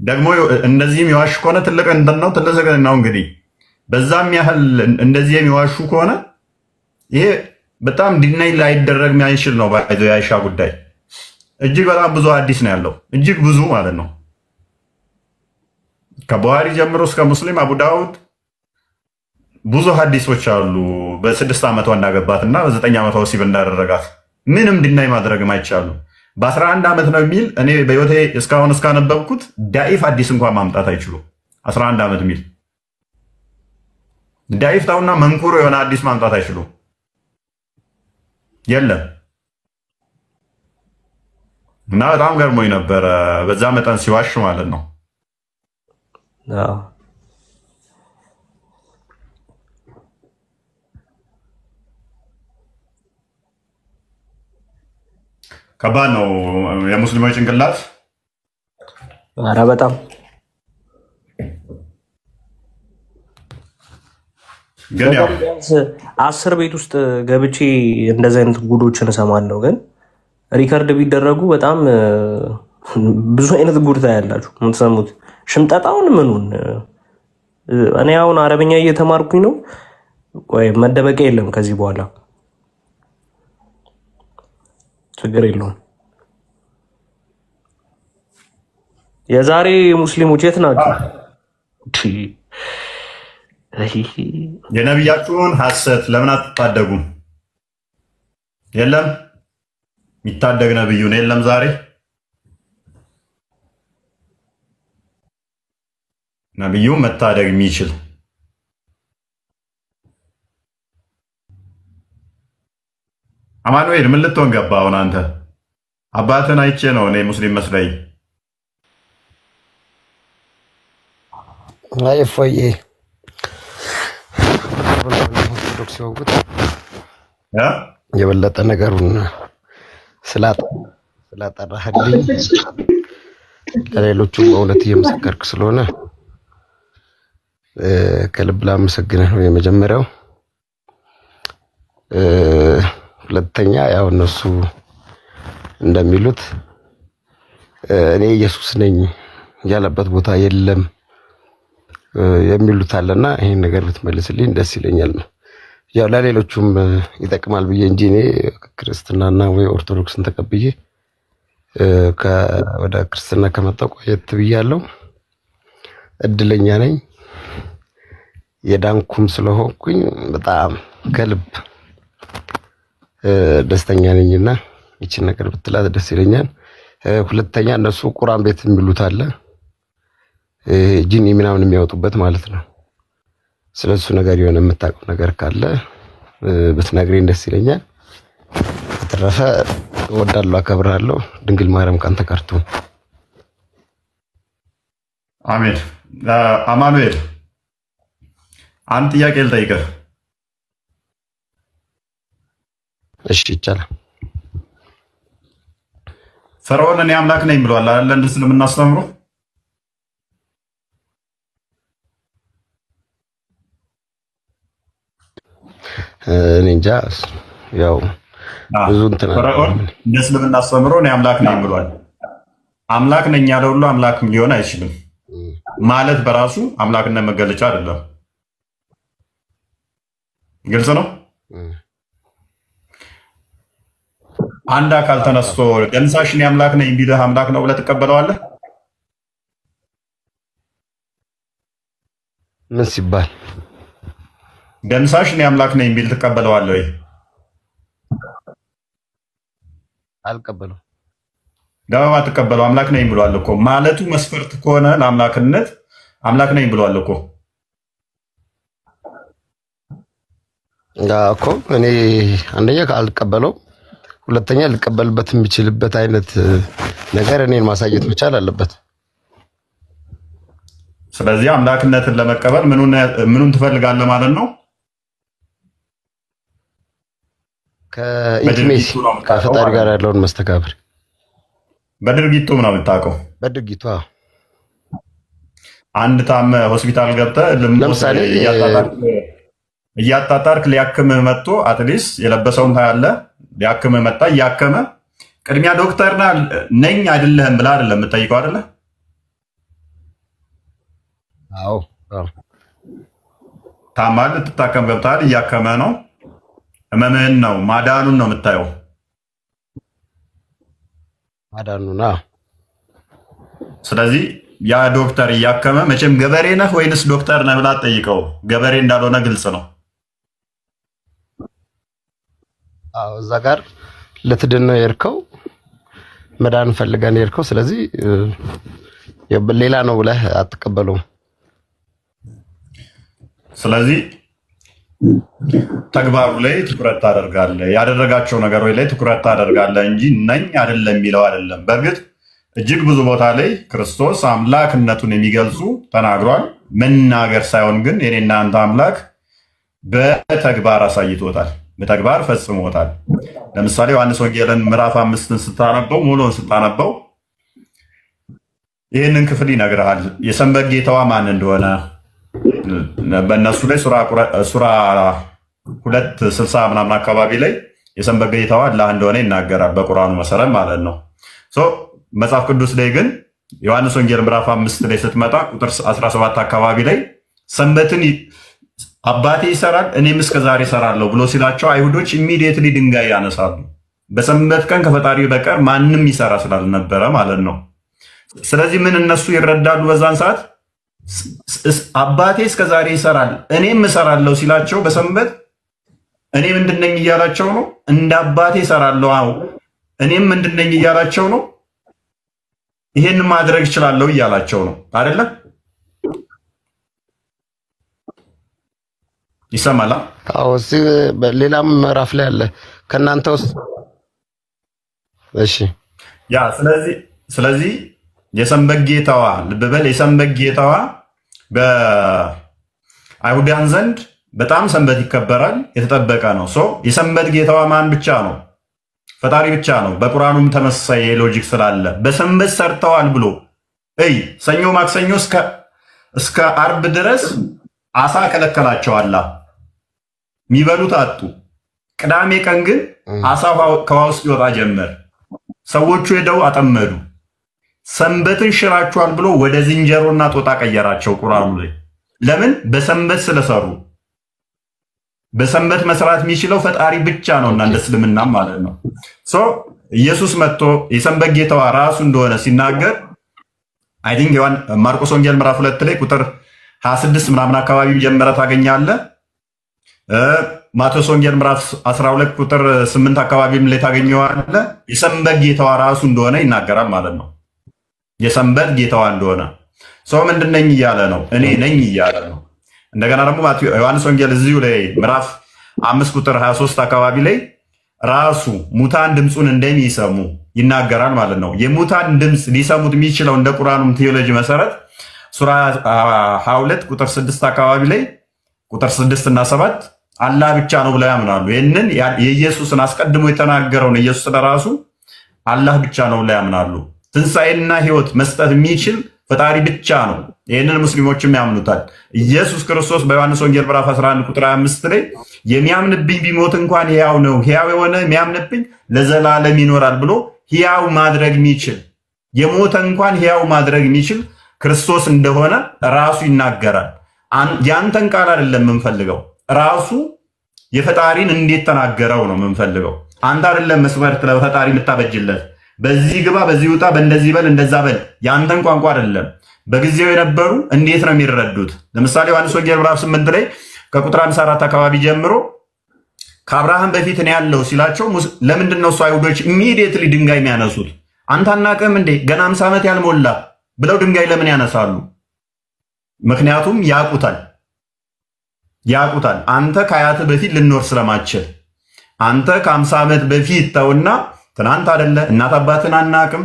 ደግሞ እንደዚህ የሚዋሽ ከሆነ ትልቅ ነው ትልቅ ነው። እንግዲህ በዛም ያህል እንደዚህ የሚዋሹ ከሆነ ይሄ በጣም ዲናይ ላይደረግ የሚያይችል ነው። ባይዞ የአይሻ ጉዳይ እጅግ በጣም ብዙ አዲስ ነው ያለው፣ እጅግ ብዙ ማለት ነው። ከቡሃሪ ጀምሮ እስከ ሙስሊም አቡ ዳውድ ብዙ ሐዲሶች አሉ። በ6 ዓመቷ እንዳገባት እና በ9 ዓመቷ ወሲብ እንዳደረጋት ምንም ዲናይ ማድረግም አይቻሉ። በ11 ዓመት ነው የሚል እኔ በህይወቴ እስካሁን እስካነበብኩት ዳኢፍ ሐዲስ እንኳን ማምጣት አይችሉም። 11 ዓመት የሚል ዳኢፍ ታውና መንኩሮ የሆነ ሐዲስ ማምጣት አይችሉም። የለም እና በጣም ገርሞኝ ነበረ በዛ መጠን ሲዋሽ ማለት ነው። ከባድ ነው የሙስሊሞች ጭንቅላት። ኧረ በጣም ግን ያው 10 ቤት ውስጥ ገብቼ እንደዚህ አይነት ጉዶችን እሰማለሁ። ግን ሪከርድ ቢደረጉ በጣም ብዙ አይነት ጉድ ታያላችሁ የምትሰሙት። ሽምጠጣውን ምኑን እኔ አሁን አረብኛ እየተማርኩኝ ነው። ቆይ መደበቂያ የለም ከዚህ በኋላ ችግር የለውም። የዛሬ ሙስሊሞች የት ናቸው? የነቢያችሁን ሐሰት ለምን አትታደጉም? የለም የሚታደግ ነብዩን የለም ዛሬ ነብዩ መታደግ የሚችል አማኑኤል ምን ልትሆን ገባ? አሁን አንተ አባትን አይቼ ነው እኔ ሙስሊም መስለኝ። አይ ፎዬ ኦርቶዶክስ ይወጉት የበለጠ ነገሩን ስላጠራህልኝ ለሌሎቹም በእውነት እየመሰከርክ ስለሆነ ከልብ ላመሰግንህ ነው የመጀመሪያው። ሁለተኛ ያው እነሱ እንደሚሉት እኔ ኢየሱስ ነኝ ያለበት ቦታ የለም የሚሉት አለና ይሄን ነገር ብትመልስልኝ ደስ ይለኛል። ያው ለሌሎቹም ይጠቅማል ብዬ እንጂ እኔ ክርስትናና ወይ ኦርቶዶክስን ተቀብዬ ወደ ክርስትና ከመጣሁ ቆየት ብያለሁ። እድለኛ ነኝ የዳንኩም ስለሆንኩኝ በጣም ከልብ ደስተኛ ነኝና ይችን ነገር ብትላት ደስ ይለኛል። ሁለተኛ እነሱ ቁርአን ቤት የሚሉት አለ ጂኒ ምናምን የሚያወጡበት ማለት ነው። ስለሱ ነገር የሆነ የምታውቀው ነገር ካለ ብትነግረኝ ደስ ይለኛል። በተረፈ እወዳለሁ፣ አከብራለሁ። ድንግል ማርያም ካንተ ጋር ትሁን። አሜን። አማኑኤል አንድ ጥያቄ ልጠይቅህ። እሺ ይቻላል። ፈርዖን እኔ አምላክ ነኝ ብሏል አይደል? እንደ ስለምናስተምረው እኔ እንጃ ያው ብዙ እንትን ፈርዖን ለእስልምና አስተምሮ እኔ አምላክ ነኝ ብሏል። አምላክ ነኝ ያለ ሁሉ አምላክ ሊሆን አይችልም ማለት በራሱ አምላክነት መገለጫ አይደለም። ግልጽ ነው። አንድ አካል ተነስቶ ደምሳሽ እኔ አምላክ ነኝ ቢልህ አምላክ ነው ብለህ ትቀበለዋለህ? ምን ሲባል ደምሳሽ እኔ አምላክ ነኝ ቢል ትቀበለዋለህ ወይ? አልቀበለው። ለምን አትቀበለው? አምላክ ነኝ ብሏል እኮ ማለቱ መስፈርት ከሆነ ለአምላክነት አምላክ ነኝ ብሏል እኮ። እኮ እኔ አንደኛ ካልቀበለው፣ ሁለተኛ ልቀበልበት የሚችልበት አይነት ነገር እኔን ማሳየት መቻል አለበት። ስለዚህ አምላክነትን ለመቀበል ምኑን ትፈልጋለህ ማለት ነው? ከኢንቲሜሲ ከፈጣሪ ጋር ያለውን መስተጋብር በድርጊቱ ነው የምታውቀው። በድርጊቱ አንድ ታመ ሆስፒታል ገብተህ ለምሳሌ እያጣጣርክ ሊያክምህ መጥቶ አትሊስት የለበሰውን ታያለህ። ሊያክምህ መጣ እያከመ ቅድሚያ ዶክተርና ነኝ አይደለህም ብለህ አይደለም የምጠይቀው አይደለ? አዎ ታማል ልትታከም ገብተሃል፣ እያከመ ነው። ህመምህን ነው ማዳኑን ነው የምታየው። ማዳኑና ስለዚህ ያ ዶክተር እያከመ መቼም ገበሬ ነህ ወይንስ ዶክተር ነህ ብላ ጠይቀው። ገበሬ እንዳልሆነ ግልጽ ነው። እዛ ጋር ልትድን ነው የሄድከው፣ መዳን ፈልገህ ነው የሄድከው። ስለዚህ ሌላ ነው ብለህ አትቀበለውም። ስለዚህ ተግባሩ ላይ ትኩረት ታደርጋለህ፣ ያደረጋቸው ነገሮች ላይ ትኩረት ታደርጋለህ እንጂ ነኝ አይደለም የሚለው አይደለም። በእርግጥ እጅግ ብዙ ቦታ ላይ ክርስቶስ አምላክነቱን የሚገልጹ ተናግሯል። መናገር ሳይሆን ግን የኔና አንተ አምላክ በተግባር አሳይቶታል፣ በተግባር ፈጽሞታል። ለምሳሌ ዮሐንስ ወንጌልን ምዕራፍ 5ን ስታነበው ሙሉን ስታነበው ይህንን ክፍል ይነግርሃል። የሰንበት ጌታዋ ማን እንደሆነ በእነሱ ላይ ሱራ 2:60 ምናምን አካባቢ ላይ የሰንበት ጌታዋ አላህ እንደሆነ ይናገራል፣ በቁርአኑ መሰረት ማለት ነው። መጽሐፍ ቅዱስ ላይ ግን ዮሐንስ ወንጌል ምዕራፍ 5 ላይ ስትመጣ ቁጥር 17 አካባቢ ላይ ሰንበትን አባቴ ይሰራል እኔም እስከ ዛሬ እሰራለሁ ብሎ ሲላቸው አይሁዶች ኢሚዲየትሊ ድንጋይ ያነሳሉ። በሰንበት ቀን ከፈጣሪ በቀር ማንም ይሰራ ስላልነበረ ማለት ነው። ስለዚህ ምን እነሱ ይረዳሉ በዛን ሰዓት አባቴ እስከ ዛሬ ይሰራል እኔም እሰራለሁ ሲላቸው በሰንበት እኔ ምንድነኝ እያላቸው ነው? እንደ አባቴ እሰራለሁ እኔም ምንድነኝ እያላቸው ነው? ይሄን ማድረግ እችላለሁ እያላቸው ነው አይደለ? ይሰማላ? አዎ። ሌላም ምዕራፍ ላይ አለ ከናንተ ውስጥ። እሺ ያ ስለዚህ የሰንበት ጌታዋ ልብ በል፣ የሰንበት ጌታዋ በአይሁዳን ዘንድ በጣም ሰንበት ይከበራል፣ የተጠበቀ ነው። የሰንበት ጌታዋ ማን ብቻ ነው? ፈጣሪ ብቻ ነው። በቁርአኑም ተመሳሳይ ሎጂክ ስላለ በሰንበት ሰርተዋል ብሎ ሰኞ ማክሰኞ እስከ አርብ ድረስ አሳ ከለከላቸዋል፣ የሚበሉት አጡ። ቅዳሜ ቀን ግን አሳ ከውሃ ውስጥ ይወጣ ጀመር። ሰዎቹ ሄደው አጠመዱ። ሰንበትን ሽራቸዋል ብሎ ወደ ዝንጀሮና ጦጣ ቀየራቸው ቁርአኑ ላይ። ለምን? በሰንበት ስለሰሩ። በሰንበት መስራት የሚችለው ፈጣሪ ብቻ ነውና እንደ እስልምና ማለት ነው። ኢየሱስ መጥቶ የሰንበት ጌታዋ ራሱ እንደሆነ ሲናገር አይ ቲንክ ማርቆስ ወንጌል ምዕራፍ 2 ላይ ቁጥር 26 ምናምን አካባቢ ጀመረ ታገኛለህ። ማቴዎስ ወንጌል ምዕራፍ 12 ቁጥር 8 አካባቢም ላይ ታገኘዋለህ። የሰንበት ጌታዋ ራሱ እንደሆነ ይናገራል ማለት ነው። የሰንበት ጌታዋ እንደሆነ ምንድነኝ እያለ ነው? እኔ ነኝ እያለ ነው። እንደገና ደግሞ ዮሐንስ ወንጌል እዚሁ ላይ ምዕራፍ 5 ቁጥር 23 አካባቢ ላይ ራሱ ሙታን ድምፁን እንደሚሰሙ ይናገራል ማለት ነው። የሙታን ድምፅ ሊሰሙት የሚችለው እንደ ቁርአኑም ቴዎሎጂ መሰረት ሱራ 22 ቁጥር 6 አካባቢ ላይ ቁጥር 6 እና 7 አላህ ብቻ ነው ብለው ያምናሉ። ይህንን የኢየሱስን አስቀድሞ የተናገረውን ኢየሱስ ለራሱ አላህ ብቻ ነው ብለው ያምናሉ። ትንሣኤና ህይወት መስጠት የሚችል ፈጣሪ ብቻ ነው። ይህንን ሙስሊሞችም ያምኑታል። ኢየሱስ ክርስቶስ በዮሐንስ ወንጌል ምዕራፍ 11 ቁጥር 25 ላይ የሚያምንብኝ ቢሞት እንኳን ሕያው ነው፣ ሕያው የሆነ የሚያምንብኝ ለዘላለም ይኖራል ብሎ ሕያው ማድረግ የሚችል የሞተ እንኳን ሕያው ማድረግ የሚችል ክርስቶስ እንደሆነ ራሱ ይናገራል። ያንተን ቃል አይደለም የምንፈልገው፣ ራሱ የፈጣሪን እንዴት ተናገረው ነው የምንፈልገው። አንተ አይደለም መስመርት ለፈጣሪ የምታበጅለት በዚህ ግባ፣ በዚህ ውጣ፣ በእንደዚህ በል፣ እንደዛ በል። ያንተን ቋንቋ አይደለም። በጊዜው የነበሩ እንዴት ነው የሚረዱት? ለምሳሌ ዮሐንስ ወንጌል ምዕራፍ 8 ላይ ከቁጥር 54 አካባቢ ጀምሮ ከአብርሃም በፊት ነው ያለው ሲላቸው ለምንድን ነው እሱ አይሁዶች ኢሚዲየትሊ ድንጋይ የሚያነሱት? አንተ አናውቅም እንዴ ገና 50 ዓመት ያልሞላ ብለው ድንጋይ ለምን ያነሳሉ? ምክንያቱም ያቁታል። አንተ ከአያትህ በፊት ልኖር ስለማችል አንተ ከ50 ዓመት በፊት ተውና ትናንት አይደለ እናት አባትን አናውቅም።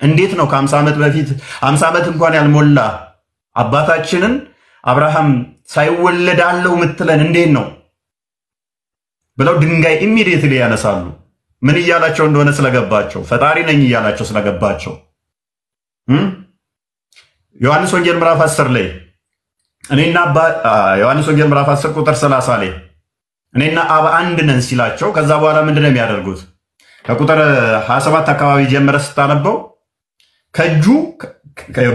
እንዴት ነው ከ50 ዓመት በፊት 50 ዓመት እንኳን ያልሞላ አባታችንን አብርሃም ሳይወለድ አለው ምትለን እንዴት ነው ብለው ድንጋይ ኢሚዲየትሊ ያነሳሉ። ምን እያላቸው እንደሆነ ስለገባቸው፣ ፈጣሪ ነኝ እያላቸው ስለገባቸው። ዮሐንስ ወንጌል ምዕራፍ 10 ላይ ዮሐንስ ወንጌል ምዕራፍ 10 ቁጥር 30 ላይ እኔና አብ አንድ ነን ሲላቸው ከዛ በኋላ ምንድነው የሚያደርጉት? ከቁጥር 27 አካባቢ ጀምረ ስታነበው ከእጁ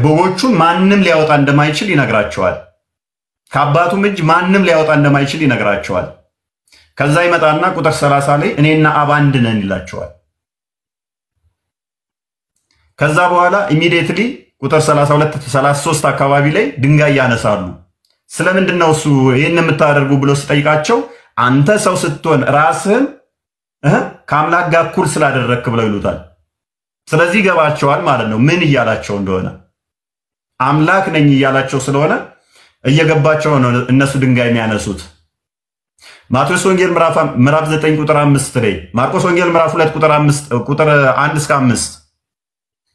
በጎቹን ማንም ሊያወጣ እንደማይችል ይነግራቸዋል። ከአባቱም እጅ ማንም ሊያወጣ እንደማይችል ይነግራቸዋል። ከዛ ይመጣና ቁጥር 30 ላይ እኔና አብ አንድ ነን ይላቸዋል። ከዛ በኋላ ኢሚዲየትሊ ቁጥር 32 33 አካባቢ ላይ ድንጋይ ያነሳሉ። ስለምንድን ነው እሱ ይሄን የምታደርጉ ብሎ ሲጠይቃቸው አንተ ሰው ስትሆን ራስህን ከአምላክ ጋር እኩል ስላደረግክ ብለው ይሉታል። ስለዚህ ይገባቸዋል ማለት ነው ምን እያላቸው እንደሆነ። አምላክ ነኝ እያላቸው ስለሆነ እየገባቸው ነው እነሱ ድንጋይ የሚያነሱት። ማቴዎስ ወንጌል ምዕራፍ 9 ቁጥር 5 ላይ፣ ማርቆስ ወንጌል ምዕራፍ 2 ቁጥር 1 እስከ 5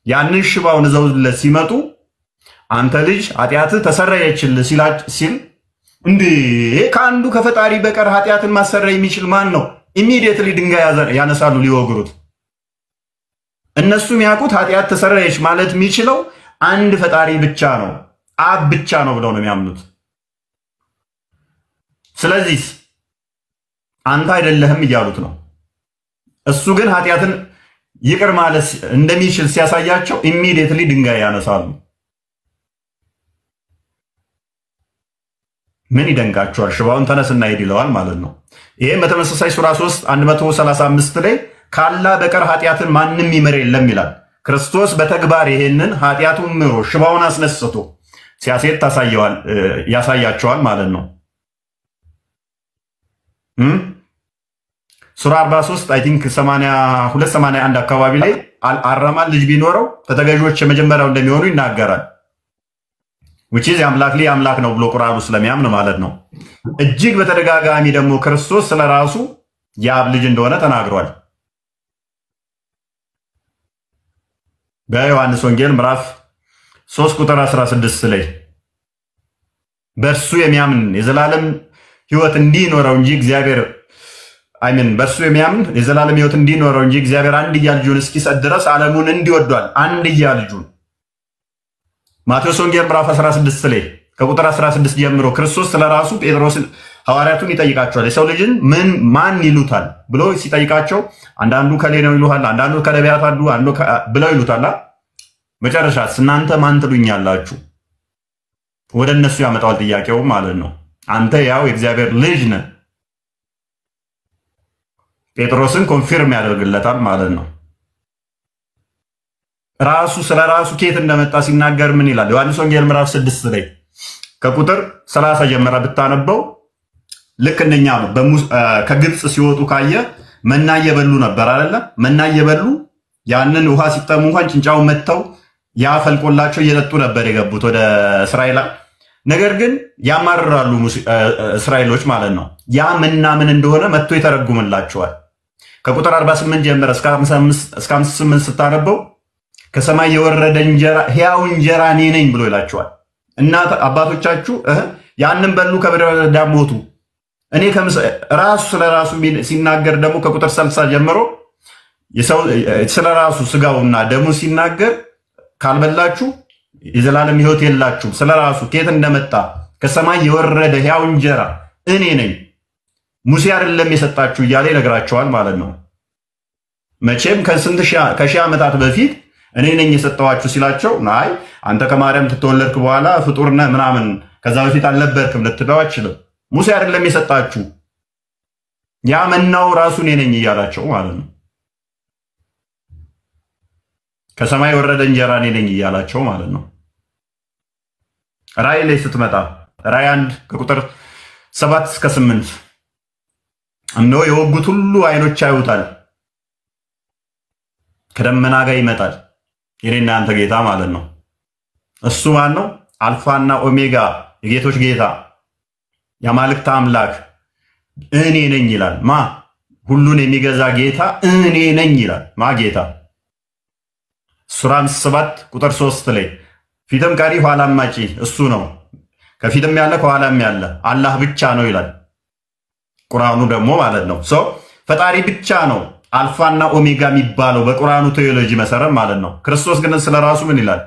ያንን ሽባውን ይዘውለት ሲመጡ አንተ ልጅ ኃጢአትህ ተሰረየችልህ ሲል እንዴ ከአንዱ ከፈጣሪ በቀር ኃጢአትን ማሰረይ የሚችል ማን ነው? ኢሚዲየትሊ ድንጋይ ያነሳሉ ሊወግሩት። እነሱም ያውቁት ኃጢአት ተሰረየች ማለት የሚችለው አንድ ፈጣሪ ብቻ ነው፣ አብ ብቻ ነው ብለው ነው የሚያምኑት። ስለዚህ አንተ አይደለህም እያሉት ነው። እሱ ግን ኃጢአትን ይቅር ማለት እንደሚችል ሲያሳያቸው ኢሚዲየትሊ ድንጋይ ያነሳሉ። ምን ይደንቃቸዋል? ሽባውን ተነስና ሂድ ይለዋል ማለት ነው። ይሄም በተመሳሳይ ሱራ 3 135 ላይ ካላ በቀር ኃጢአትን ማንም ይምር የለም ይላል። ክርስቶስ በተግባር ይሄንን ኃጢአቱን ምሮ ሽባውን አስነስቶ ሲያሴት ያሳያቸዋል ማለት ነው። ሱራ 43 አይ ቲንክ 82 81 አካባቢ ላይ አራማል ልጅ ቢኖረው ከተገዢዎች የመጀመሪያው እንደሚሆኑ ይናገራል። which is አምላክ ነው ብሎ ቁርአኑ ስለሚያምን ማለት ነው። እጅግ በተደጋጋሚ ደግሞ ክርስቶስ ስለራሱ የአብ ልጅ እንደሆነ ተናግሯል። በዮሐንስ ወንጌል ምዕራፍ 3 ቁጥር 16 ላይ በእርሱ የሚያምን የዘላለም ሕይወት እንዲኖረው እንጂ እግዚአብሔር በእርሱ የሚያምን የዘላለም ሕይወት እንዲኖረው እንጂ እግዚአብሔር አንድያ ልጁን እስኪሰጥ ድረስ ዓለሙን እንዲወዷል። አንድያ ልጁን ማቴዎስ ወንጌል ምዕራፍ 16 ላይ ከቁጥር 16 ጀምሮ ክርስቶስ ስለራሱ ጴጥሮስን ሐዋርያቱን ይጠይቃቸዋል። የሰው ልጅን ማን ይሉታል ብሎ ሲጠይቃቸው አንዳንዱ ከሌ ነው ይሉሃል፣ አንዳንዱ ከነቢያት አንዱ ብለው ይሉታል። መጨረሻስ እናንተ ማን ትሉኛላችሁ? ወደ እነሱ ያመጣዋል ጥያቄው ማለት ነው። አንተ ያው የእግዚአብሔር ልጅ ነህ። ጴጥሮስን ኮንፊርም ያደርግለታል ማለት ነው። ራሱ ስለራሱ ከየት እንደመጣ ሲናገር ምን ይላል? ዮሐንስ ወንጌል ምዕራፍ 6 ላይ ከቁጥር 30 ጀምራ ብታነበው ልክ እንደኛ ነው። ከግብጽ ሲወጡ ካየ መና እየበሉ ነበር አይደለ? መና እየበሉ ያንን ውሃ ሲጠሙ እንኳን ጭንጫውን መተው ያፈልቆላቸው እየጠጡ ነበር የገቡት ወደ እስራኤል። ነገር ግን ያማርራሉ እስራኤሎች ማለት ነው። ያ መና ምን እንደሆነ መጥቶ ይተረጉምላቸዋል። ከቁጥር 48 ጀምረ እስከ 58 ስታነበው ከሰማይ የወረደ እንጀራ ሕያው እንጀራ እኔ ነኝ ብሎ ይላቸዋል። እናት አባቶቻችሁ ያንን በሉ ከምድረ በዳ ሞቱ። እኔ ራሱ ስለራሱ ሲናገር ደግሞ ከቁጥር 60 ጀምሮ ስለራሱ ስጋውና ደሙ ሲናገር ካልበላችሁ የዘላለም ሕይወት የላችሁም። ስለራሱ ከየት እንደመጣ ከሰማይ የወረደ ሕያው እንጀራ እኔ ነኝ፣ ሙሴ አይደለም የሰጣችሁ እያለ ይነግራቸዋል ማለት ነው። መቼም ከሺህ ዓመታት በፊት እኔ ነኝ የሰጠዋችሁ ሲላቸው አይ አንተ ከማርያም ተወለድክ በኋላ ፍጡር ነህ ምናምን ከዛ በፊት አልነበርክም ልትለው አትችልም። ሙሴ አይደለም የሰጣችሁ ያ መናው ራሱ እኔ ነኝ እያላቸው ማለት ነው። ከሰማይ ወረደ እንጀራ እኔ ነኝ እያላቸው ማለት ነው። ራእይ ላይ ስትመጣ ራእይ 1 ከቁጥር 7 እስከ 8 እነሆ የወጉት ሁሉ አይኖች ያዩታል፣ ከደመና ጋር ይመጣል። የኔና አንተ ጌታ ማለት ነው። እሱ ማን ነው? አልፋና ኦሜጋ የጌቶች ጌታ የአማልክት አምላክ እኔ ነኝ ይላል። ማ ሁሉን የሚገዛ ጌታ እኔ ነኝ ይላል። ማ ጌታ ሱራ 7 ቁጥር 3 ላይ ፊትም ቀሪ ኋላም መጪ እሱ ነው፣ ከፊትም ያለ ከኋላም ያለ አላህ ብቻ ነው ይላል ቁርአኑ ደግሞ ማለት ነው። ፈጣሪ ብቻ ነው አልፋና ኦሜጋ የሚባለው በቁርአኑ ቴዎሎጂ መሰረት ማለት ነው። ክርስቶስ ግን ስለራሱ ምን ይላል?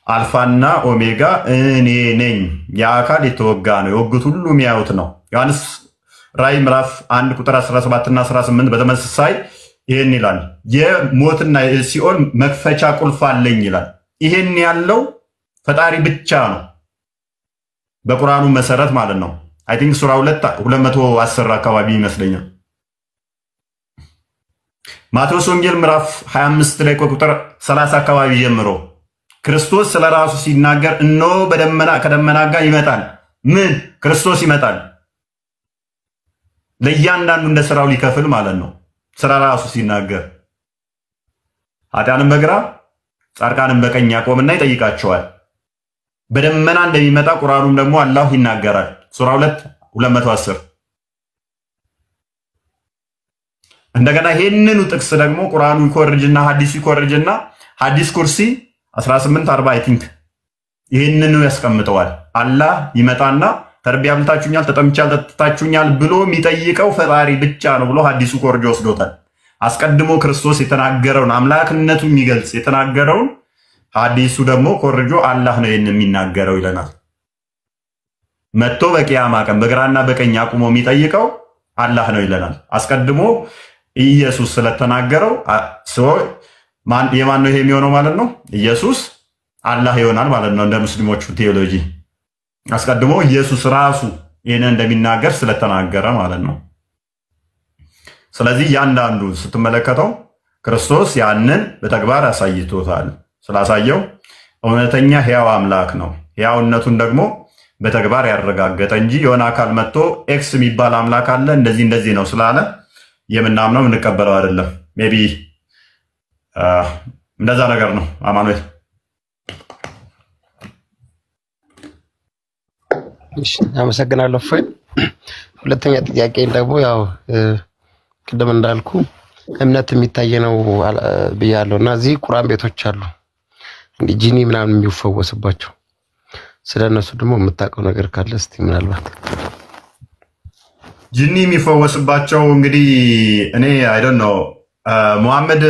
አልፋና ኦሜጋ እኔ ነኝ። የአካል የተወጋ ነው፣ የወጉት ሁሉ የሚያዩት ነው። ዮሐንስ ራእይ ምዕራፍ 1 ቁጥር 17 እና 18 በተመሳሳይ ይሄን ይላል፣ የሞትና የሲኦል መክፈቻ ቁልፍ አለኝ ይላል። ይሄን ያለው ፈጣሪ ብቻ ነው በቁርአኑ መሰረት ማለት ነው። አይ ቲንክ ሱራ 210 አካባቢ ይመስለኛል። ማቴዎስ ወንጌል ምዕራፍ 25 ላይ ቁጥር 30 አካባቢ ጀምሮ ክርስቶስ ስለራሱ ሲናገር እነሆ ከደመና ጋር ይመጣል። ምን ክርስቶስ ይመጣል ለእያንዳንዱ እንደ ስራው ሊከፍል ማለት ነው። ስለራሱ ሲናገር ኃጢአንን በግራ ጻድቃንን በቀኝ ያቆምና ይጠይቃቸዋል። በደመና እንደሚመጣ ቁርአኑም ደግሞ አላህ ይናገራል። ሱራ 2:210 እንደገና ይሄንኑ ጥቅስ ደግሞ ቁርአኑ ይኮርጅና ሐዲሱ ይኮርጅና ሐዲስ ኩርሲ 1840 አይ ቲንክ ይሄንኑ ያስቀምጠዋል። አላህ ይመጣና ተርቢያ አብልታችሁኛል፣ ተጠምቻል፣ ጠጥታችሁኛል ብሎ የሚጠይቀው ፈጣሪ ብቻ ነው ብሎ ሐዲሱ ኮርጆ ወስዶታል። አስቀድሞ ክርስቶስ የተናገረውን አምላክነቱ የሚገልጽ የተናገረውን ሐዲሱ ደግሞ ኮርጆ አላህ ነው ይሄን የሚናገረው ይለናል። መጥቶ በቂያማ ቀን በግራና በቀኝ አቁሞ የሚጠይቀው አላህ ነው ይለናል። አስቀድሞ ኢየሱስ ስለተናገረው የማን ነው ይሄ የሚሆነው ማለት ነው? ኢየሱስ አላህ ይሆናል ማለት ነው እንደ ሙስሊሞቹ ቴዎሎጂ። አስቀድሞ ኢየሱስ ራሱ ይሄን እንደሚናገር ስለተናገረ ማለት ነው። ስለዚህ ያንዳንዱ ስትመለከተው ክርስቶስ ያንን በተግባር አሳይቶታል። ስላሳየው እውነተኛ ሕያው አምላክ ነው። ሕያውነቱን ደግሞ በተግባር ያረጋገጠ እንጂ የሆነ አካል መጥቶ ኤክስ የሚባል አምላክ አለ እንደዚህ ነው ስላለ የምናምነው የምንቀበለው አይደለም። ሜቢ እንደዛ ነገር ነው። አማኑኤል እሺ፣ አመሰግናለሁ። ሁለተኛ ጥያቄ ደግሞ ያው ቅድም እንዳልኩ እምነት የሚታይ ነው ብያለሁ እና እዚህ ቁርአን ቤቶች አሉ እንዲህ ጂኒ ምናምን የሚፈወስባቸው ስለነሱ ደግሞ የምታውቀው ነገር ካለ እስቲ ምናልባት ጂኒ የሚፈወስባቸው እንግዲህ እኔ አይ ዶንት ኖ ሙሐመድ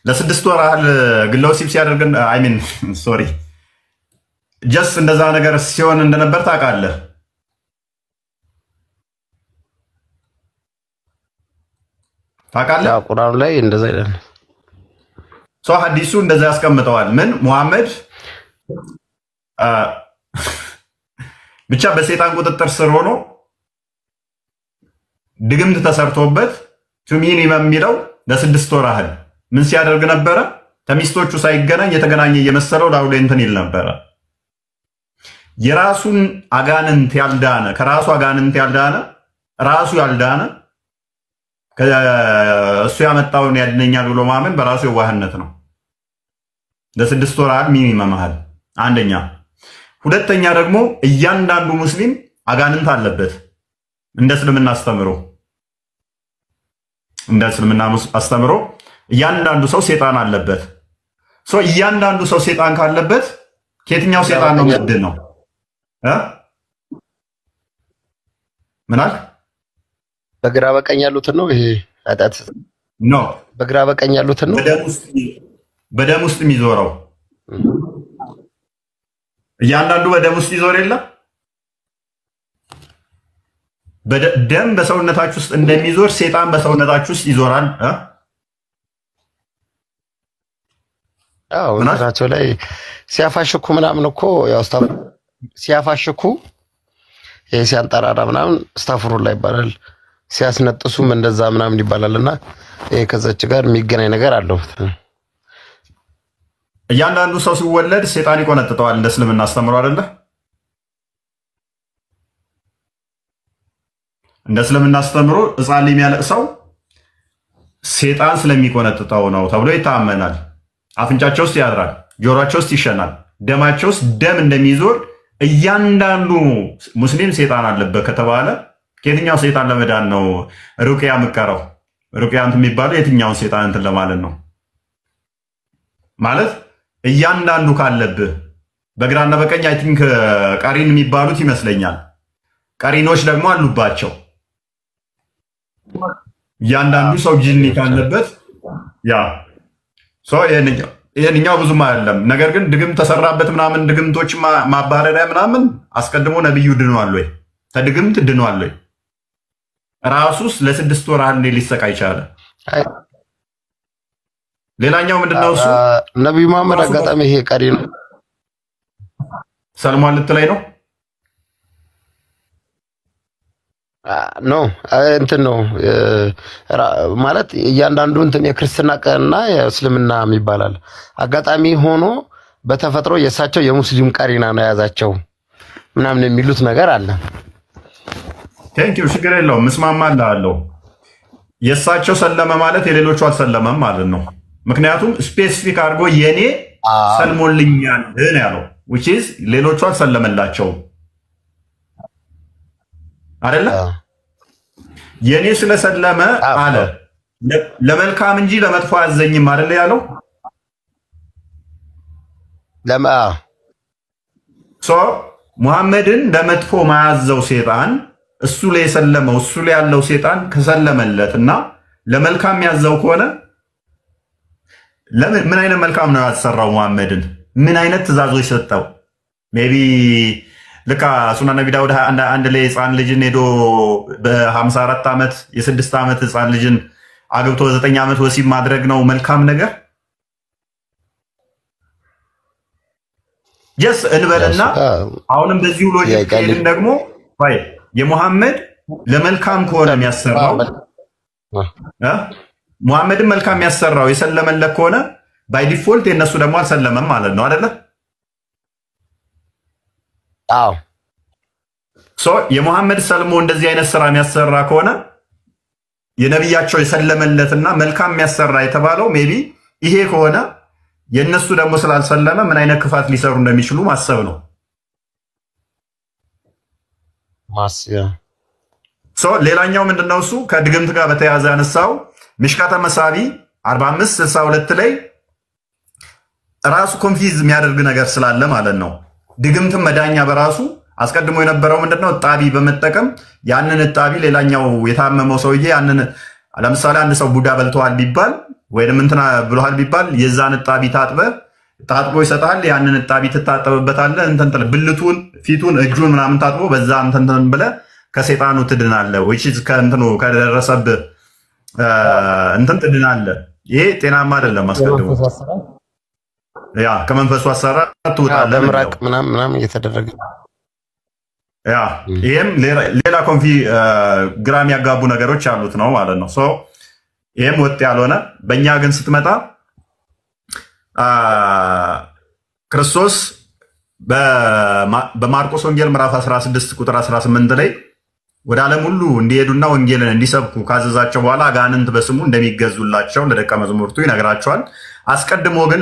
ለ6 ወር ያህል ግለ ወሲብ ሲያደርግን አይ ሚን ሶሪ ጀስት እንደዛ ነገር ሲሆን እንደነበር ታውቃለህ። ቁርአኑ ላይ እንደዛ ይላል። ሐዲሱ እንደዛ ያስቀምጠዋል። ምን ሙሐመድ ብቻ በሰይጣን ቁጥጥር ስር ሆኖ ድግምት ተሰርቶበት ሚኒመም የሚለው ለ6 ወር ያህል ምን ሲያደርግ ነበረ? ከሚስቶቹ ሳይገናኝ የተገናኘ እየመሰለው ላውሌ እንትን ይል ነበረ። የራሱን አጋንንት ያልዳነ ከራሱ አጋንንት ያልዳነ ራሱ ያልዳነ እሱ ያመጣውን ያድነኛል ብሎ ማመን በራሱ የዋህነት ነው። ለ6 ወር ያህል ሚኒመም ያህል አንደኛ። ሁለተኛ ደግሞ እያንዳንዱ ሙስሊም አጋንንት አለበት እንደ እስልምና አስተምሮ እያንዳንዱ ሰው ሴጣን አለበት። እያንዳንዱ ሰው ሴጣን ካለበት ከየትኛው ሴጣን ነው ምንድን ነው? ምን አልክ? በግራ በቀኝ ያሉትን ነው ይሄ አጣት ነው። በግራ በቀኝ ያሉትን ነው በደም ውስጥ የሚዞረው እያንዳንዱ በደም ውስጥ ይዞር የለ ደም በሰውነታችሁ ውስጥ እንደሚዞር ሰይጣን በሰውነታችሁ ውስጥ ይዞራል። አዎ እንትናቸው ላይ ሲያፋሽኩ ምናምን እኮ ያው ሲያፋሽኩ ሲያንጠራራ ምናምን ስታፍሩላ ይባላል። ሲያስነጥሱም እንደዛ ምናምን ይባላልና ከዛች ጋር የሚገናኝ ነገር አለው። እያንዳንዱ ሰው ሲወለድ ሰይጣን ይቆነጥጠዋል እንደ እስልምና አስተምሮ አይደለ? እንደ እስልምና አስተምሮ ሕፃን ላይ የሚያለቅሰው ሰይጣን ስለሚቆነጥጠው ነው ተብሎ ይታመናል። አፍንጫቸው ውስጥ ያድራል፣ ጆሮአቸው ውስጥ ይሸናል፣ ደማቸው ውስጥ ደም እንደሚዞር እያንዳንዱ ሙስሊም ሰይጣን አለበት ከተባለ ከየትኛው ሰይጣን ለመዳን ነው ሩቅያ ምቀረው? ሩቅያ እንትን የሚባለው የትኛውን ሰይጣን እንትን ለማለት ነው? ማለት እያንዳንዱ ካለብህ በግራና በቀኝ አይ ቲንክ ቀሪን የሚባሉት ይመስለኛል። ቀሪኖች ደግሞ አሉባቸው። እያንዳንዱ ሰው ጂኒ ካለበት ያ ሰው ይሄንኛው ብዙም አይደለም። ነገር ግን ድግም ተሰራበት ምናምን ድግምቶች ማባረሪያ ምናምን አስቀድሞ ነብዩ ድኗል ወይ? ተድግምት ድኗል ወይ? ራሱስ ለ6 ወር አንዴ ሊሰቃይ ይቻለ። ሌላኛው ምንድነው እሱ ነብዩ መሐመድ አጋጣሚ ይሄ ቀሪ ነው ሰልማን ልትላይ ነው ኖ እንትን ነው ማለት እያንዳንዱ እንትን የክርስትና ቀንና የእስልምና ይባላል። አጋጣሚ ሆኖ በተፈጥሮ የሳቸው የሙስሊም ቀሪና ነው ያዛቸው ምናምን የሚሉት ነገር አለ። ቴንኪው ችግር የለውም ምስማማለሁ። የሳቸው ሰለመ ማለት የሌሎቹ አልሰለመም ማለት ነው። ምክንያቱም ስፔሲፊክ አድርጎ የኔ ሰልሞልኛል ነው ያለው which is ሌሎቹ አልሰለመላቸው አይደለ? የኔ ስለሰለመ አለ ለመልካም እንጂ ለመጥፎ አዘኝም አይደለ ያለው? ሙሐመድን ለመጥፎ ማያዘው ሰይጣን እሱ ላይ የሰለመው እሱ ላይ ያለው ሰይጣን ከሰለመለትና ለመልካም ያዘው ከሆነ ለምን ምን አይነት መልካም ነው ያሰራው? ሙሐመድን ምን አይነት ትእዛዞች ሰጠው? ሜቢ ልካ ሱናን ነቢ ዳውድ አንድ ላይ ህፃን ልጅን ሄዶ በ54 ዓመት የ6 ዓመት ህፃን ልጅን አግብቶ 9 ዓመት ወሲብ ማድረግ ነው መልካም ነገር? ጀስ እንበልና አሁንም በዚህ ሎጂክ ሄድን ደግሞ ባይ የሙሐመድ ለመልካም ከሆነ የሚያሰራው ሙሐመድን መልካም የሚያሰራው የሰለመለት ከሆነ ባይ ዲፎልት የነሱ ደግሞ አልሰለመም ማለት ነው አይደለ? አዎ የሙሐመድ ሰልሞ እንደዚህ አይነት ስራ የሚያሰራ ከሆነ የነብያቸው የሰለመለትና መልካም የሚያሰራ የተባለው ሜቢ ይሄ ከሆነ የነሱ ደግሞ ስላልሰለመ ምን አይነት ክፋት ሊሰሩ እንደሚችሉ ማሰብ ነው። ሌላኛው ምንድነው እሱ ከድግምት ጋር በተያያዘ ያነሳው ምሽካተ መሳቢ 4562 ላይ ራሱ ኮንፊዝ የሚያደርግ ነገር ስላለ ማለት ነው። ድግምትን መዳኛ በራሱ አስቀድሞ የነበረው ምንድነው እጣቢ በመጠቀም ያንን እጣቢ ሌላኛው የታመመው ሰውዬ ያንን ለምሳሌ አንድ ሰው ቡዳ በልተዋል ቢባል ወይንም እንትና ብለዋል ቢባል የዛን እጣቢ ታጥቦ ይሰጣል። ያንን እጣቢ ትታጠብበታለህ እንትን ብልቱን ፊቱን እጁን ምናምን ታጥቦ በዛ እንትን ብለህ ከሰይጣኑ ትድናለህ which is ከእንትኑ ከደረሰብህ እንትን ትድናለህ። ይሄ ጤናማ አይደለም። አስቀድሞ ያ ከመንፈሱ አሰራር ትውጣለህ በምራቅ ምናምን እየተደረገ ያ ይሄም ሌላ ግራም ያጋቡ ነገሮች ያሉት ነው ማለት ነው። ይሄም ወጥ ያልሆነ በእኛ ግን ስትመጣ ክርስቶስ በማርቆስ ወንጌል ምዕራፍ 16 ቁጥር 18 ላይ ወደ ዓለም ሁሉ እንዲሄዱና ወንጌልን እንዲሰብኩ ካዘዛቸው በኋላ አጋንንት በስሙ እንደሚገዙላቸው ለደቀ መዛሙርቱ ይነግራቸዋል። አስቀድሞ ግን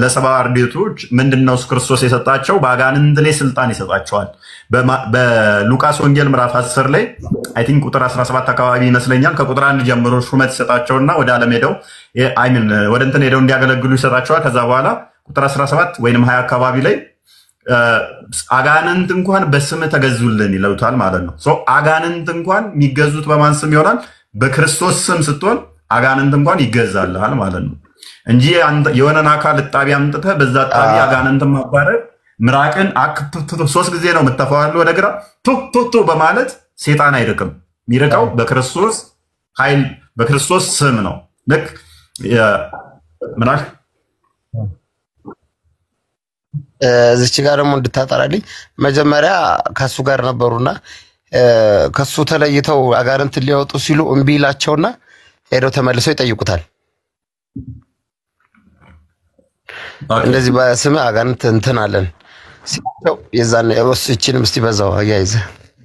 ለሰባ አርድእቶች ምንድነው ክርስቶስ የሰጣቸው? በአጋንንት ላይ ስልጣን ይሰጣቸዋል። በሉቃስ ወንጌል ምዕራፍ 10 ላይ አይ ቲንክ ቁጥር 17 አካባቢ ይመስለኛል ከቁጥር 1 ጀምሮ ሹመት ይሰጣቸውና ወደ ዓለም ሄደው ወደ እንትን ሄደው እንዲያገለግሉ ይሰጣቸዋል። ከዛ በኋላ ቁጥር 17 ወይንም 20 አካባቢ ላይ አጋንንት እንኳን በስም ተገዙልን ይለውታል ማለት ነው። አጋንንት እንኳን የሚገዙት በማን ስም ይሆናል? በክርስቶስ ስም ስትሆን አጋንንት እንኳን ይገዛልሃል ማለት ነው። እንጂ የሆነን አካል እጣቢ አምጥተህ በዛ እጣቢ አጋንንትን ማባረር ምራቅን አክትቶ 3 ጊዜ ነው የምትተፋዋለህ ወደ ግራ ቱቱቱ በማለት ሴጣን አይርቅም። የሚርቀው በክርስቶስ ኃይል በክርስቶስ ስም ነው። ልክ ምናል እዚች ጋር ደግሞ እንድታጠራልኝ መጀመሪያ ከሱ ጋር ነበሩና ከሱ ተለይተው አጋንንት ሊያወጡ ሲሉ እምቢ ይላቸውና ሄደው ተመልሰው ይጠይቁታል። እንደዚህ በስም አጋንንት እንትን አለን ሲለው የዛን እቺንም እስቲ በዛው አያይዘ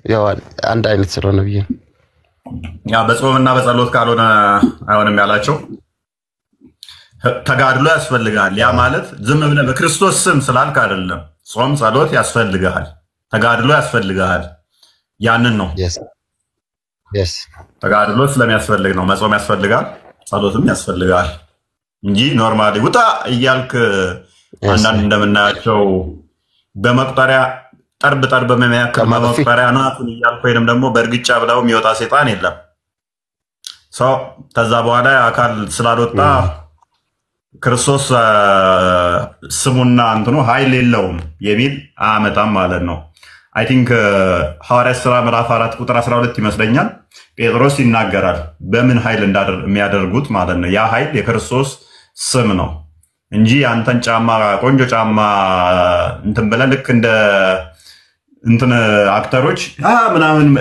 ያው አንድ አይነት ስለሆነ ብዬ ያ በጾምና በጸሎት ካልሆነ አይሆንም ያላቸው ተጋድሎ ያስፈልጋል። ያ ማለት ዝም ብለህ በክርስቶስ ስም ስላልክ አይደለም። ጾም ጸሎት ያስፈልጋል፣ ተጋድሎ ያስፈልጋል። ያንን ነው ተጋድሎ ስለሚያስፈልግ ነው መጾም ያስፈልጋል፣ ጸሎትም ያስፈልጋል እንጂ ኖርማሊ ውጣ እያልክ አንዳንድ እንደምናያቸው በመቁጠሪያ ጠርብ በሚያክል በመቁጠሪያ ናቱን እያልክ ወይንም ደግሞ በእርግጫ ብለው የሚወጣ ሴጣን የለም። ሰው ከዛ በኋላ አካል ስላልወጣ ክርስቶስ ስሙና እንትኑ ኃይል የለውም የሚል አመጣም ማለት ነው። አይ ቲንክ ሐዋርያት ሥራ ምዕራፍ 4 ቁጥር 12 ይመስለኛል ጴጥሮስ ይናገራል በምን ኃይል የሚያደርጉት ማለት ነው። ያ ኃይል የክርስቶስ ስም ነው እንጂ አንተን ጫማ ቆንጆ ጫማ እንትን ብለህ ልክ እንደ እንትን አክተሮች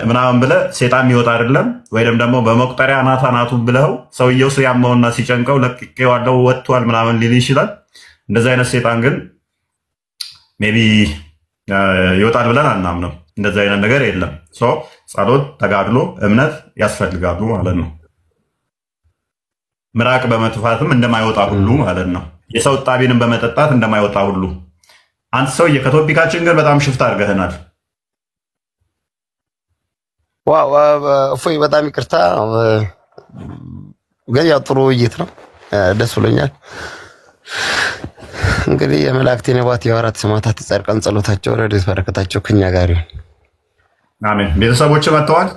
ምናምን ብለህ ሴጣን የሚወጣ አይደለም። ወይም ደግሞ በመቁጠሪያ ናቱ ብለው ሰውየው ሲያመውና ሲጨንቀው ለቅቄዋለሁ ወጥቷል ምናምን ሊል ይችላል። እንደዚህ አይነት ሴጣን ግን ሜቢ ይወጣል ብለን አናምንም። እንደዚህ አይነት ነገር የለም። ጸሎት፣ ተጋድሎ፣ እምነት ያስፈልጋሉ ማለት ነው። ምራቅ በመትፋትም እንደማይወጣ ሁሉ ማለት ነው። የሰው ጣቢንም በመጠጣት እንደማይወጣ ሁሉ አንተ ሰውዬ ከቶፒካችን ግን በጣም ሽፍት አድርገህናል። ዋው እፎይ በጣም ይቅርታ። ግን ያው ጥሩ ውይይት ነው፣ ደስ ብሎኛል። እንግዲህ የመላእክት የነቢያት የሐዋርያት ሰማዕታት የጻድቃን ጸሎታቸው ረድኤት በረከታቸው ከኛ ጋር ይሁን። አሜን። ቤተሰቦች መጥተዋል?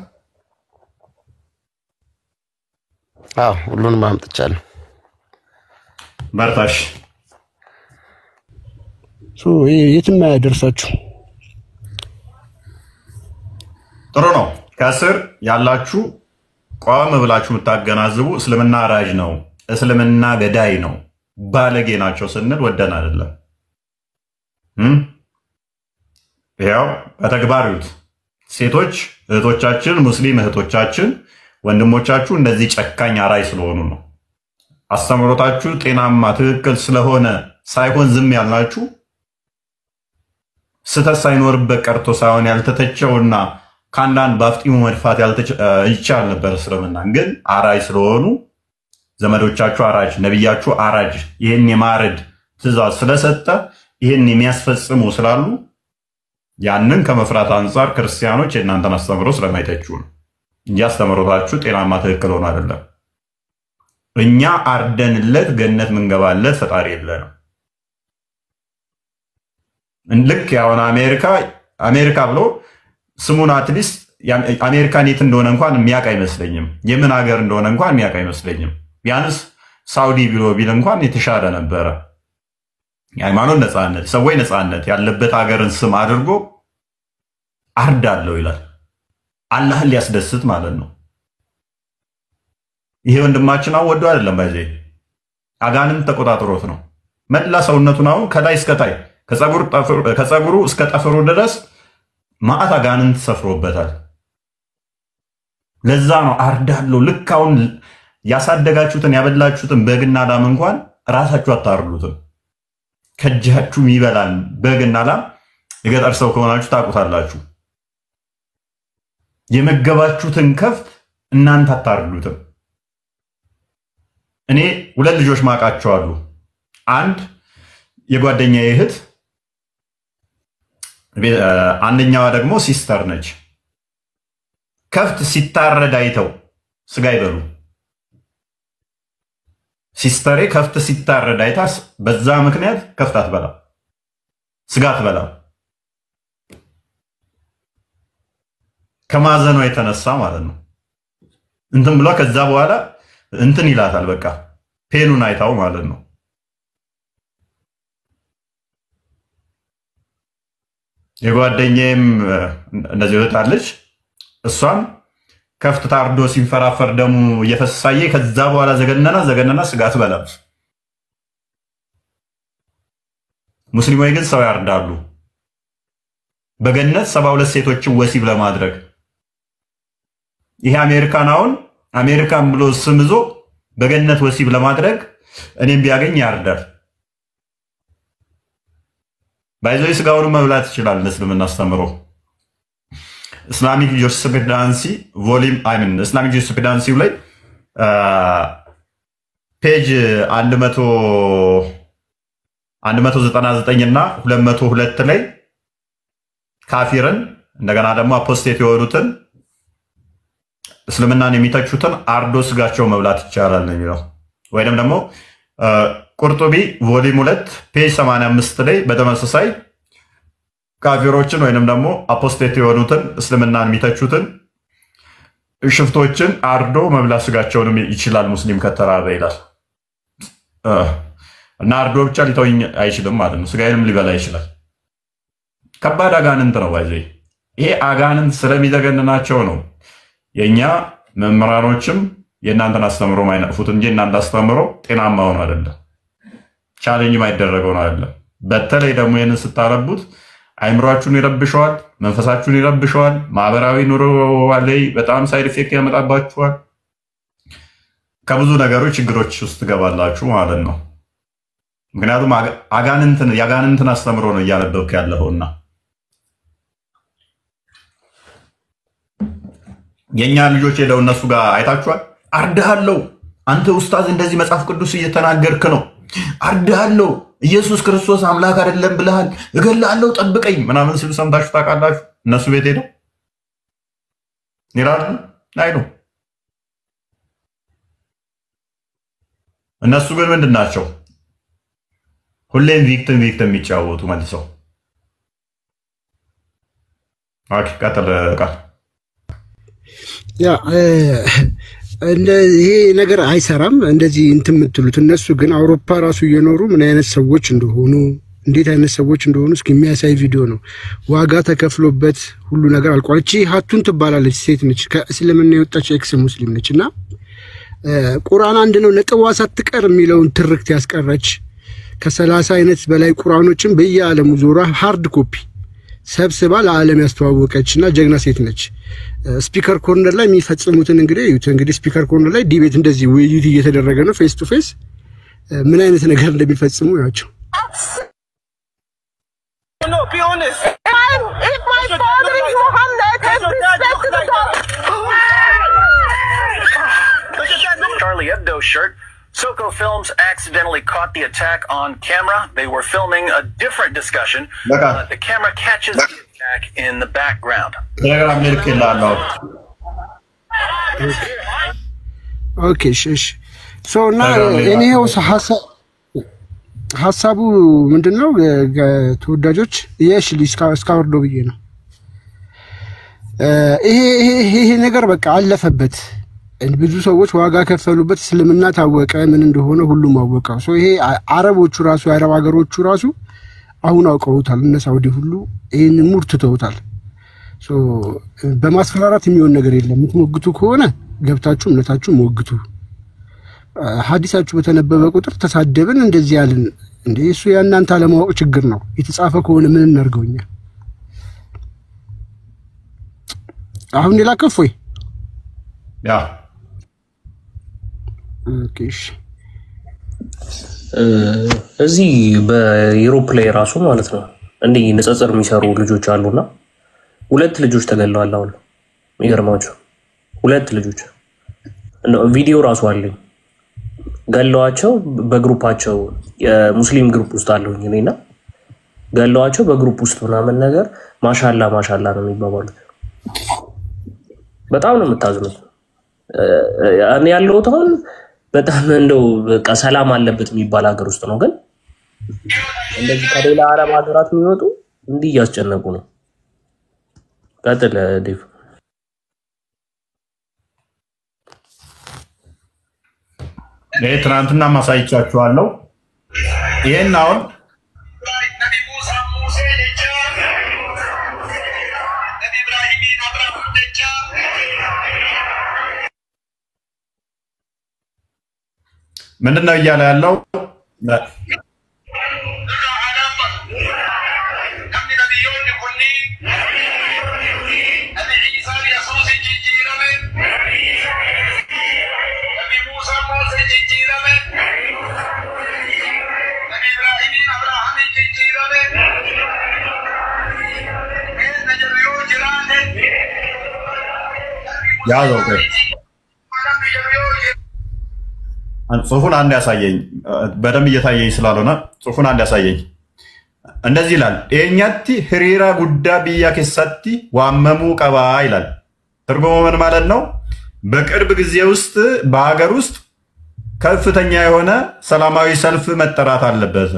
አዎ ሁሉንም አምጥቻለሁ። በርታሽ። የትም አያደርሳችሁ። ጥሩ ነው። ከስር ያላችሁ ቆም ብላችሁ የምታገናዝቡ እስልምና አራጅ ነው፣ እስልምና ገዳይ ነው፣ ባለጌ ናቸው ስንል ወደን አይደለም። ያው በተግባር ይዩት። ሴቶች እህቶቻችን፣ ሙስሊም እህቶቻችን፣ ወንድሞቻችሁ እንደዚህ ጨካኝ አራጅ ስለሆኑ ነው። አስተምሮታችሁ ጤናማ ትክክል ስለሆነ ሳይሆን ዝም ያልናችሁ ስተት ሳይኖርበት ቀርቶ ሳይሆን ያልተተቸውና ከአንዳንድ በአፍጢሙ መድፋት ይቻል ነበር። እስልምና ግን አራጅ ስለሆኑ ዘመዶቻችሁ አራጅ፣ ነቢያችሁ አራጅ ይህን የማረድ ትእዛዝ ስለሰጠ ይህን የሚያስፈጽሙ ስላሉ ያንን ከመፍራት አንጻር ክርስቲያኖች የእናንተን አስተምሮ ስለማይተቹ ነው እንጂ አስተምሮታችሁ ጤናማ ትክክል ሆኖ አይደለም። እኛ አርደንለት ገነት ምንገባለት ፈጣሪ የለንም። ልክ ያውን አሜሪካ ብሎ ስሙን አትሊስት አሜሪካን የት እንደሆነ እንኳን የሚያውቅ አይመስለኝም። የምን ሀገር እንደሆነ እንኳን የሚያውቅ አይመስለኝም። ቢያንስ ሳውዲ ብሎ ቢል እንኳን የተሻለ ነበረ። የሃይማኖት ነፃነት፣ ሰዎች ነፃነት ያለበት ሀገርን ስም አድርጎ አርዳለሁ ይላል። አላህን ሊያስደስት ማለት ነው። ይሄ ወንድማችን አሁን ወዶ አይደለም ባይዘ አጋንንት ተቆጣጥሮት ነው። መላ ሰውነቱን አሁን ከላይ እስከ ታይ ከፀጉሩ እስከ ጠፍሩ ድረስ ማዕት አጋንንት ሰፍሮበታል። ለዛ ነው አርዳለሁ። ልክ አሁን ያሳደጋችሁትን ያበላችሁትን በግና ላም እንኳን ራሳችሁ አታርዱትም። ከእጃችሁ ይበላል በግና ላም። የገጠር ሰው ከሆናችሁ ታውቁታላችሁ። የመገባችሁትን ከፍት እናንተ አታርዱትም። እኔ 2 ልጆች ማውቃቸው አሉ። አንድ የጓደኛዬ እህት፣ አንደኛዋ ደግሞ ሲስተር ነች። ከፍት ሲታረድ አይተው ስጋ ይበሉ። ሲስተሬ ከፍት ሲታረድ አይታ በዛ ምክንያት ከፍት አትበላ፣ ስጋ አትበላ። ከማዘኗ የተነሳ ማለት ነው። እንትን ብሏ ከዛ በኋላ እንትን ይላታል። በቃ ፔኑን አይታው ማለት ነው። የጓደኛዬም እንደዚህ ወጣለች። እሷም ከፍት ታርዶ ሲንፈራፈር ደሙ እየፈሳየ ከዛ በኋላ ዘገነና ስጋት በላም። ሙስሊሞች ግን ሰው ያርዳሉ በገነት 72 ሴቶችን ወሲብ ለማድረግ። ይሄ አሜሪካን ብሎ ስም ይዞ በገነት ወሲብ ለማድረግ እኔም ቢያገኝ ያርዳል። ባይዘይ ስጋውን መብላት ይችላል። እስልምና አስተምሮ ኢስላሚክ ጁሪስፕሩደንሲ ቮሊዩም ኢስላሚክ ጁሪስፕሩደንሲ ላይ ፔጅ 199 እና 202 ላይ ካፊርን እንደገና ደግሞ አፖስቴት የሆኑትን እስልምናን የሚተቹትን አርዶ ስጋቸው መብላት ይቻላል ነው የሚለው። ወይንም ደግሞ ቁርጡቢ ቮሊዩም 2 ፔጅ 85 ላይ በተመሳሳይ ካፊሮችን ወይንም ደግሞ አፖስቴት የሆኑትን እስልምናን የሚተቹትን ሽፍቶችን አርዶ መብላት ስጋቸውንም ይችላል ሙስሊም ከተራበ ይላል። እና አርዶ ብቻ ሊተውኝ አይችልም ማለት ነው። ስጋዬንም ሊበላ ይችላል። ከባድ አጋንንት ነው ባይዘይ። ይሄ አጋንንት ስለሚዘገንናቸው ነው የኛ መምህራኖችም የእናንተን አስተምሮ ማይነፉት እንጂ እናንተ አስተምሮ ጤናማ ሆኖ አይደለም፣ ቻሌንጅ ማይደረገው ነው አይደለም። በተለይ ደግሞ ይሄንን ስታረቡት አይምሯችሁን ይረብሸዋል፣ መንፈሳችሁን ይረብሸዋል፣ ማህበራዊ ኑሮ ላይ በጣም ሳይድ ኢፌክት ያመጣባችኋል። ከብዙ ነገሮች ችግሮች ውስጥ ትገባላችሁ ማለት ነው። ምክንያቱም የአጋንንትን አስተምሮ ነው እያነበብክ ያለኸውና የኛ ልጆች ሄደው እነሱ ጋር አይታችኋል። አርዳሃለው አንተ ኡስታዝ እንደዚህ መጽሐፍ ቅዱስ እየተናገርክ ነው፣ አርዳሃለው ኢየሱስ ክርስቶስ አምላክ አይደለም ብለሃል፣ እገላለሁ ጠብቀኝ ምናምን ሲሉ ሰምታችሁ ታውቃላችሁ? እነሱ ቤት ሄደው ይላሉ አይሉ። እነሱ ግን ምንድን ናቸው? ሁሌም ቪክቲም የሚጫወቱ መልሰው። ቀጥል ቃል። ይሄ ነገር አይሰራም እንደዚህ እንትን የምትሉት። እነሱ ግን አውሮፓ ራሱ እየኖሩ ምን አይነት ሰዎች እንደሆኑ እንዴት አይነት ሰዎች እንደሆኑ እስኪ የሚያሳይ ቪዲዮ ነው። ዋጋ ተከፍሎበት ሁሉ ነገር አልቋል። እቺ ሀቱን ትባላለች፣ ሴት ነች፣ ከእስልምና የወጣች ኤክስ ሙስሊም ነች። እና ቁርአን አንድ ነው ነጥቧ ሳትቀር የሚለውን ትርክት ያስቀረች ከ30 አይነት በላይ ቁርአኖችን በየዓለሙ ዞራ ሃርድ ኮፒ ሰብስባ ለዓለም ያስተዋወቀች እና ጀግና ሴት ነች። ስፒከር ኮርነር ላይ የሚፈጽሙትን እንግዲህ ስፒከር ኮርነር ላይ ዲቤት እንደዚህ ውይይት እየተደረገ ነው፣ ፌስ ቱ ፌስ ምን አይነት ነገር እንደሚፈጽሙ ያቸው። Charlie Hebdo shirt. Soko Films accidentally caught the attack on camera. They were filming a different discussion. The camera catches the attack in the background. Okay, shish. So now, anyhow, ሀሳቡ ምንድነው? ተወዳጆች የሽሊ ስካወርዶ ብዬ ነው። ይሄ ነገር በቃ አለፈበት። ብዙ ሰዎች ዋጋ ከፈሉበት። እስልምና ታወቀ ምን እንደሆነ ሁሉም አወቀው። ይሄ አረቦቹ ራሱ የአረብ ሀገሮቹ ራሱ አሁን አውቀውታል። እነ ሳውዲ ሁሉ ይሄን ሙር ትተውታል። በማስፈራራት የሚሆን ነገር የለም። የምትሞግቱ ከሆነ ገብታችሁ እምነታችሁ ሞግቱ። ሐዲሳችሁ በተነበበ ቁጥር ተሳደብን እንደዚህ ያልን እንዴ እሱ ያናንተ አለማወቅ ችግር ነው። የተጻፈ ከሆነ ምን እናርገውኛ? አሁን ላከፍ ወይ ያ ኦኬሽ እዚህ በዩሮፕ ላይ ራሱ ማለት ነው እንዲህ ንጽጽር የሚሰሩ ልጆች አሉና 2 ልጆች ተገለዋል። አሁን የሚገርማችሁ 2 ልጆች ቪዲዮ ራሱ አለኝ። ገለዋቸው በግሩፓቸው የሙስሊም ግሩፕ ውስጥ አለውኝ እኔና ገለዋቸው በግሩፕ ውስጥ ምናምን ነገር ማሻአላ ነው የሚባባሉት። በጣም ነው የምታዝኑት። እኔ ያለሁት አሁን በጣም እንደው በቃ ሰላም አለበት የሚባል ሀገር ውስጥ ነው፣ ግን እንደዚህ ከሌላ አረብ ሀገራት የሚመጡ እንዲህ እያስጨነቁ ነው። ቀጥል ዴቭ። ይሄ ትናንትና ማሳይቻችኋለሁ። ይሄን አሁን ምንድነው እያለ ያለው? ያለው ጽሁፉን አንድ ያሳየኝ፣ በደንብ እየታየኝ ስላልሆነ ጽሁፉን አንድ ያሳየኝ። እንደዚህ ይላል፣ ኤኛቲ ህሪራ ጉዳ ብያ ከሰቲ ዋመሙ ቀባ ይላል። ትርጉሙ ምን ማለት ነው? በቅርብ ጊዜ ውስጥ በሀገር ውስጥ ከፍተኛ የሆነ ሰላማዊ ሰልፍ መጠራት አለበት፣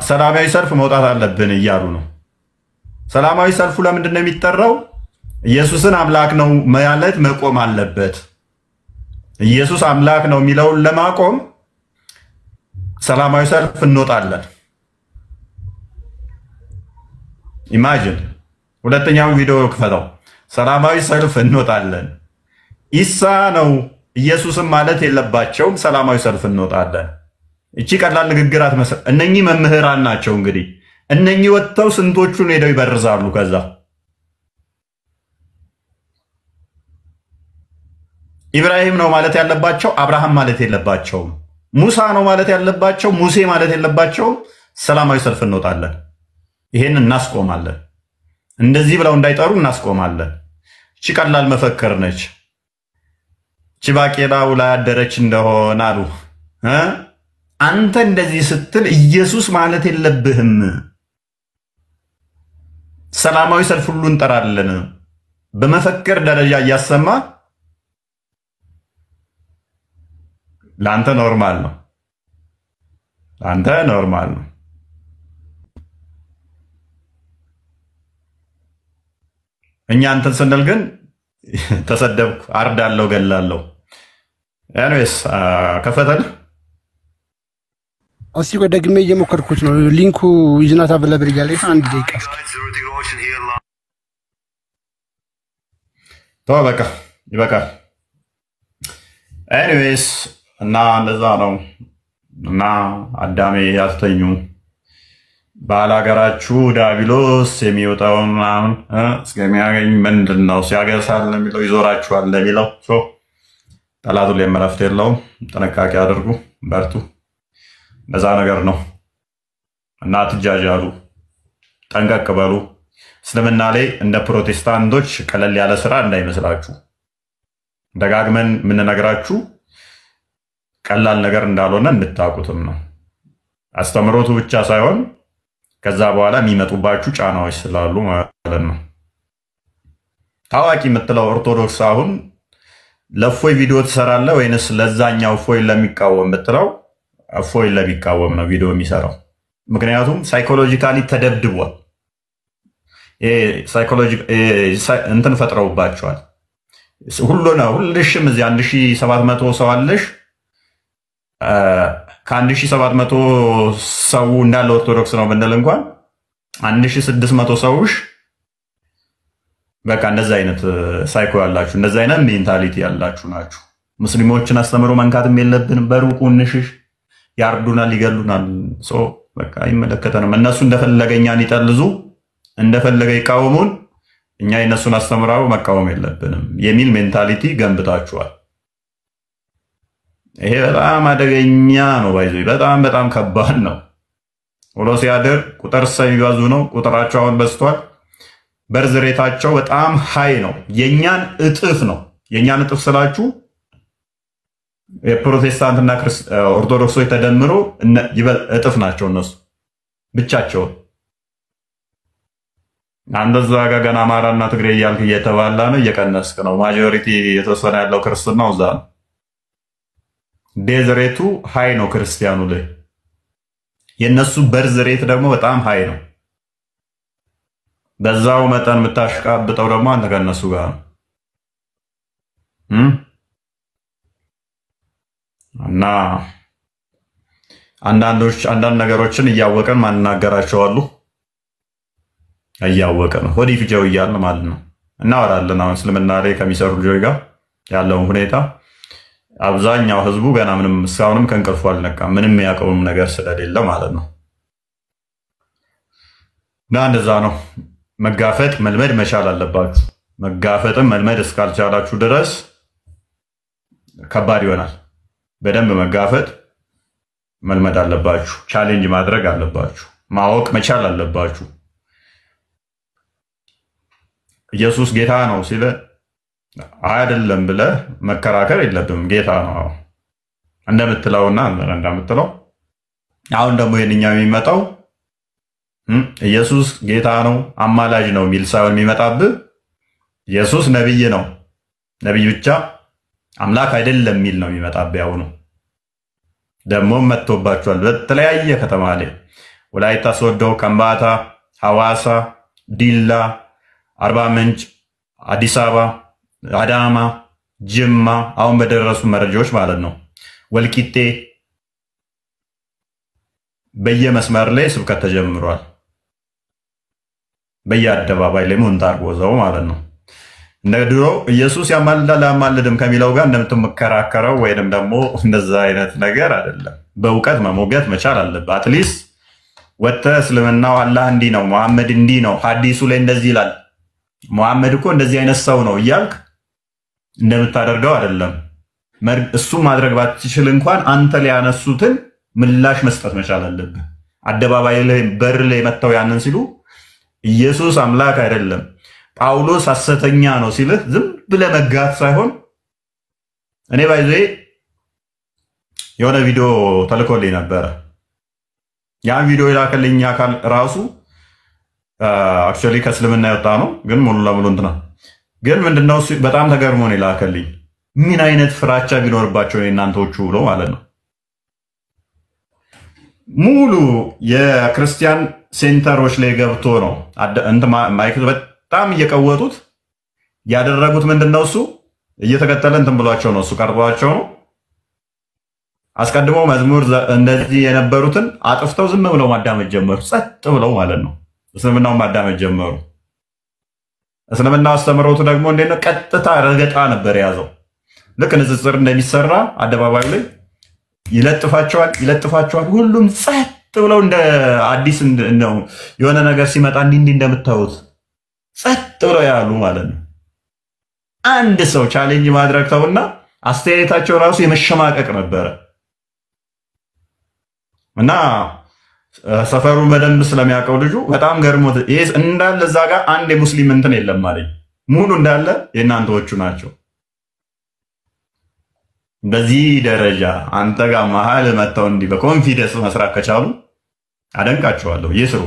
ሰላማዊ ሰልፍ መውጣት አለብን እያሉ ነው። ሰላማዊ ሰልፉ ለምንድን ነው የሚጠራው? ኢየሱስን አምላክ ነው ማለት መቆም አለበት። ኢየሱስ አምላክ ነው የሚለውን ለማቆም ሰላማዊ ሰልፍ እንወጣለን። ኢማጂን፣ ሁለተኛውን ቪዲዮ ክፈተው። ሰላማዊ ሰልፍ እንወጣለን። ኢሳ ነው ኢየሱስን ማለት የለባቸውም። ሰላማዊ ሰልፍ እንወጣለን። እቺ ቀላል ንግግር አትመስል። እነኚህ መምህራን ናቸው እንግዲህ። እነኚህ ወጥተው ስንቶቹን ሄደው ይበርዛሉ። ከዛ ኢብራሂም ነው ማለት ያለባቸው አብርሃም ማለት የለባቸውም። ሙሳ ነው ማለት ያለባቸው ሙሴ ማለት የለባቸውም። ሰላማዊ ሰልፍ እንወጣለን። ይሄን እናስቆማለን። እንደዚህ ብለው እንዳይጠሩ እናስቆማለን። እቺ ቀላል መፈክር ነች። እቺ ባቄላው ላይ አደረች እንደሆነ አሉ። አንተ እንደዚህ ስትል ኢየሱስ ማለት የለብህም። ሰላማዊ ሰልፍ ሁሉ እንጠራለን በመፈክር ደረጃ እያሰማ ለአንተ ኖርማል ነው። ለአንተ ኖርማል ነው። እኛ አንተን ስንል ግን ተሰደብኩ፣ አርዳለሁ፣ ገላለሁ። ኤኒዌይስ ከፈተል እስቲ ቆይ ደግሜ እየሞከርኩት ነው። ሊንኩ ይዝናታ ብለብር እያለ አንድ ደቂቃ ተው፣ በቃ ይበቃል። ኤኒዌይስ እና እንደዛ ነው። እና አዳሜ ያስተኙ ባላገራችሁ ዲያብሎስ የሚወጣውን ምናምን እስከሚያገኝ ምንድን ነው ሲያገሳል የሚለው ይዞራችኋል ለሚለው ጠላቱ ላይ መረፍት የለውም። ጥንቃቄ አድርጉ፣ በርቱ። እንደዛ ነገር ነው እና አትጃጃሉ፣ ጠንቀቅ በሉ። እስልምና ላይ እንደ ፕሮቴስታንቶች ቀለል ያለ ስራ እንዳይመስላችሁ። ደጋግመን የምንነግራችሁ ቀላል ነገር እንዳልሆነ እንድታውቁትም ነው። አስተምሮቱ ብቻ ሳይሆን ከዛ በኋላ የሚመጡባችሁ ጫናዎች ስላሉ ማለት ነው። ታዋቂ የምትለው ኦርቶዶክስ አሁን ለእፎይ ቪዲዮ ትሰራለህ ወይንስ ለዛኛው እፎይ ለሚቃወም ብትለው እፎይ ለሚቃወም ነው ቪዲዮ የሚሰራው። ምክንያቱም ሳይኮሎጂካሊ ተደብድቧል። እንትን ፈጥረውባቸዋል። ሁልሽም እዚህ 1700 ሰው አለሽ። ከ1700 ሰው እንዳለ ኦርቶዶክስ ነው ብንል እንኳን 1600 ሰውሽ በቃ እንደዛ አይነት ሳይኮ ያላችሁ፣ እንደዛ አይነት ሜንታሊቲ ያላችሁ ናችሁ። ሙስሊሞችን አስተምሮ መንካትም የለብንም። በሩቁ እንሽሽ፣ ያርዱናል፣ ይገሉናል። በቃ አይመለከተንም። እነሱ እንደፈለገኛን ይጠልዙ፣ እንደፈለገ ይቃወሙን፣ እኛ የነሱን አስተምራው መቃወም የለብንም የሚል ሜንታሊቲ ገንብታችኋል። ይሄ በጣም አደገኛ ነው። ባይዞ በጣም በጣም ከባድ ነው። ውሎ ሲያድር ቁጥር ሳይባዙ ነው። ቁጥራቸው አሁን በዝቷል። በርዝ ሬታቸው በጣም ሃይ ነው። የኛን እጥፍ ነው። የኛን እጥፍ ስላችሁ የፕሮቴስታንትና ኦርቶዶክሶች ተደምሮ እጥፍ ናቸው እነሱ ብቻቸውን። አንደዛ ጋር ገና አማራና ትግሬ እያልክ እየተባላ ነው፣ እየቀነስክ ነው። ማጆሪቲ የተወሰነ ያለው ክርስትናው እዛ ነው። ዴዝ ሬቱ ሃይ ነው ክርስቲያኑ ላይ። የነሱ በርዝ ሬት ደግሞ በጣም ሃይ ነው። በዛው መጠን የምታሽቃብጠው ደግሞ አንተ ከነሱ ጋር ነው። እና አንዳንድ ነገሮችን እያወቀን ማንናገራቸው አሉ። እያወቀን ሆዲ ፍጀው እያልን ማለት ነው እናወራለን። አሁን እስልምና ላይ ከሚሰሩ ልጆች ጋር ያለውን ሁኔታ አብዛኛው ህዝቡ ገና ምንም እስካሁንም ከእንቅልፉ አልነቃም፣ ምንም ያውቀውም ነገር ስለሌለ ማለት ነው። እና እንደዛ ነው። መጋፈጥ መልመድ መቻል አለባችሁ። መጋፈጥም መልመድ እስካልቻላችሁ ድረስ ከባድ ይሆናል። በደንብ መጋፈጥ መልመድ አለባችሁ። ቻሌንጅ ማድረግ አለባችሁ። ማወቅ መቻል አለባችሁ። ኢየሱስ ጌታ ነው ሲለ አይደለም ብለ መከራከር የለብም። ጌታ ነው እንደምትለውና እንደምትለው አሁን ደግሞ የኛው የሚመጣው ኢየሱስ ጌታ ነው አማላጅ ነው የሚል ሳይሆን የሚመጣብህ ኢየሱስ ነብይ ነው፣ ነብይ ብቻ አምላክ አይደለም የሚል ነው የሚመጣብህ። ያው ነው ደግሞ መጥቶባቸዋል በተለያየ ከተማ ላይ ወላይታ ሶዶ፣ ከምባታ፣ ሐዋሳ፣ ዲላ፣ አርባ ምንጭ፣ አዲስ አበባ፣ አዳማ፣ ጅማ አሁን በደረሱ መረጃዎች ማለት ነው ወልቂጤ በየመስመር ላይ ስብከት ተጀምሯል። በየአደባባይ ላይ ሙንታር ወዘው ማለት ነው። እንደ ድሮ ኢየሱስ ያማልዳል አያማልድም ከሚለው ጋር እንደምትመከራከረው ወይንም ደግሞ እንደዛ አይነት ነገር አይደለም። በእውቀት መሞገት መቻል አለበት። አትሊስት ወጥተህ እስልምናው አላህ እንዲህ ነው፣ መሐመድ እንዲህ ነው፣ ሐዲሱ ላይ እንደዚህ ይላል፣ መሐመድ እኮ እንደዚህ አይነት ሰው ነው እያልክ እንደምታደርገው አይደለም። እሱ ማድረግ ባትችል እንኳን አንተ ላይ ያነሱትን ምላሽ መስጠት መቻል አለብህ። አደባባይ ላይ በር ላይ መተው ያንን ሲሉ ኢየሱስ አምላክ አይደለም ጳውሎስ ሐሰተኛ ነው ሲልህ ዝም ብለህ መጋት ሳይሆን እኔ ባይዘ የሆነ ቪዲዮ ተልኮልኝ ነበር። ያን ቪዲዮ የላከልኝ አካል ራሱ አክቹአሊ ከእስልምና የወጣ ነው፣ ግን ሙሉ ለሙሉ እንትና ግን ምንድነው በጣም ተገርሞ ነው የላከልኝ። ምን አይነት ፍራቻ ቢኖርባቸው የእናንተዎቹ ብሎ ማለት ነው። ሙሉ የክርስቲያን ሴንተሮች ላይ ገብቶ ነው ማይክ በጣም እየቀወጡት ያደረጉት። ምንድነው እሱ እየተከተለ እንትን ብሏቸው ነው፣ እሱ ቀርቧቸው ነው። አስቀድሞ መዝሙር እንደዚህ የነበሩትን አጥፍተው ዝም ብለው ማዳመጥ ጀመሩ፣ ጸጥ ብለው ማለት ነው። እስልምናው ማዳመጥ ጀመሩ። እስልምና አስተምሮቱ ደግሞ እንዴት ነው? ቀጥታ ረገጣ ነበር የያዘው። ልክ ንጽጽር እንደሚሰራ አደባባዩ ላይ ይለጥፋቸዋል። ሁሉም ጸጥ ብለው እንደ አዲስ ነው የሆነ ነገር ሲመጣ እንዲህ እንደምታዩት ጸጥ ብለው ያሉ ማለት ነው። አንድ ሰው ቻሌንጅ ማድረግ ተውና አስተያየታቸው ራሱ የመሸማቀቅ ነበረ። እና ሰፈሩ በደንብ ስለሚያውቀው ልጁ በጣም ገርሞት ይሄ እንዳለ እዛ ጋር አንድ የሙስሊም እንትን የለም ማለት ሙሉ እንዳለ የእናንተዎቹ ናቸው። በዚህ ደረጃ አንተ ጋር መሀል መተው እንዲህ በኮንፊደንስ መስራት ከቻሉ አደንቃቸዋለሁ፣ ይስሩ።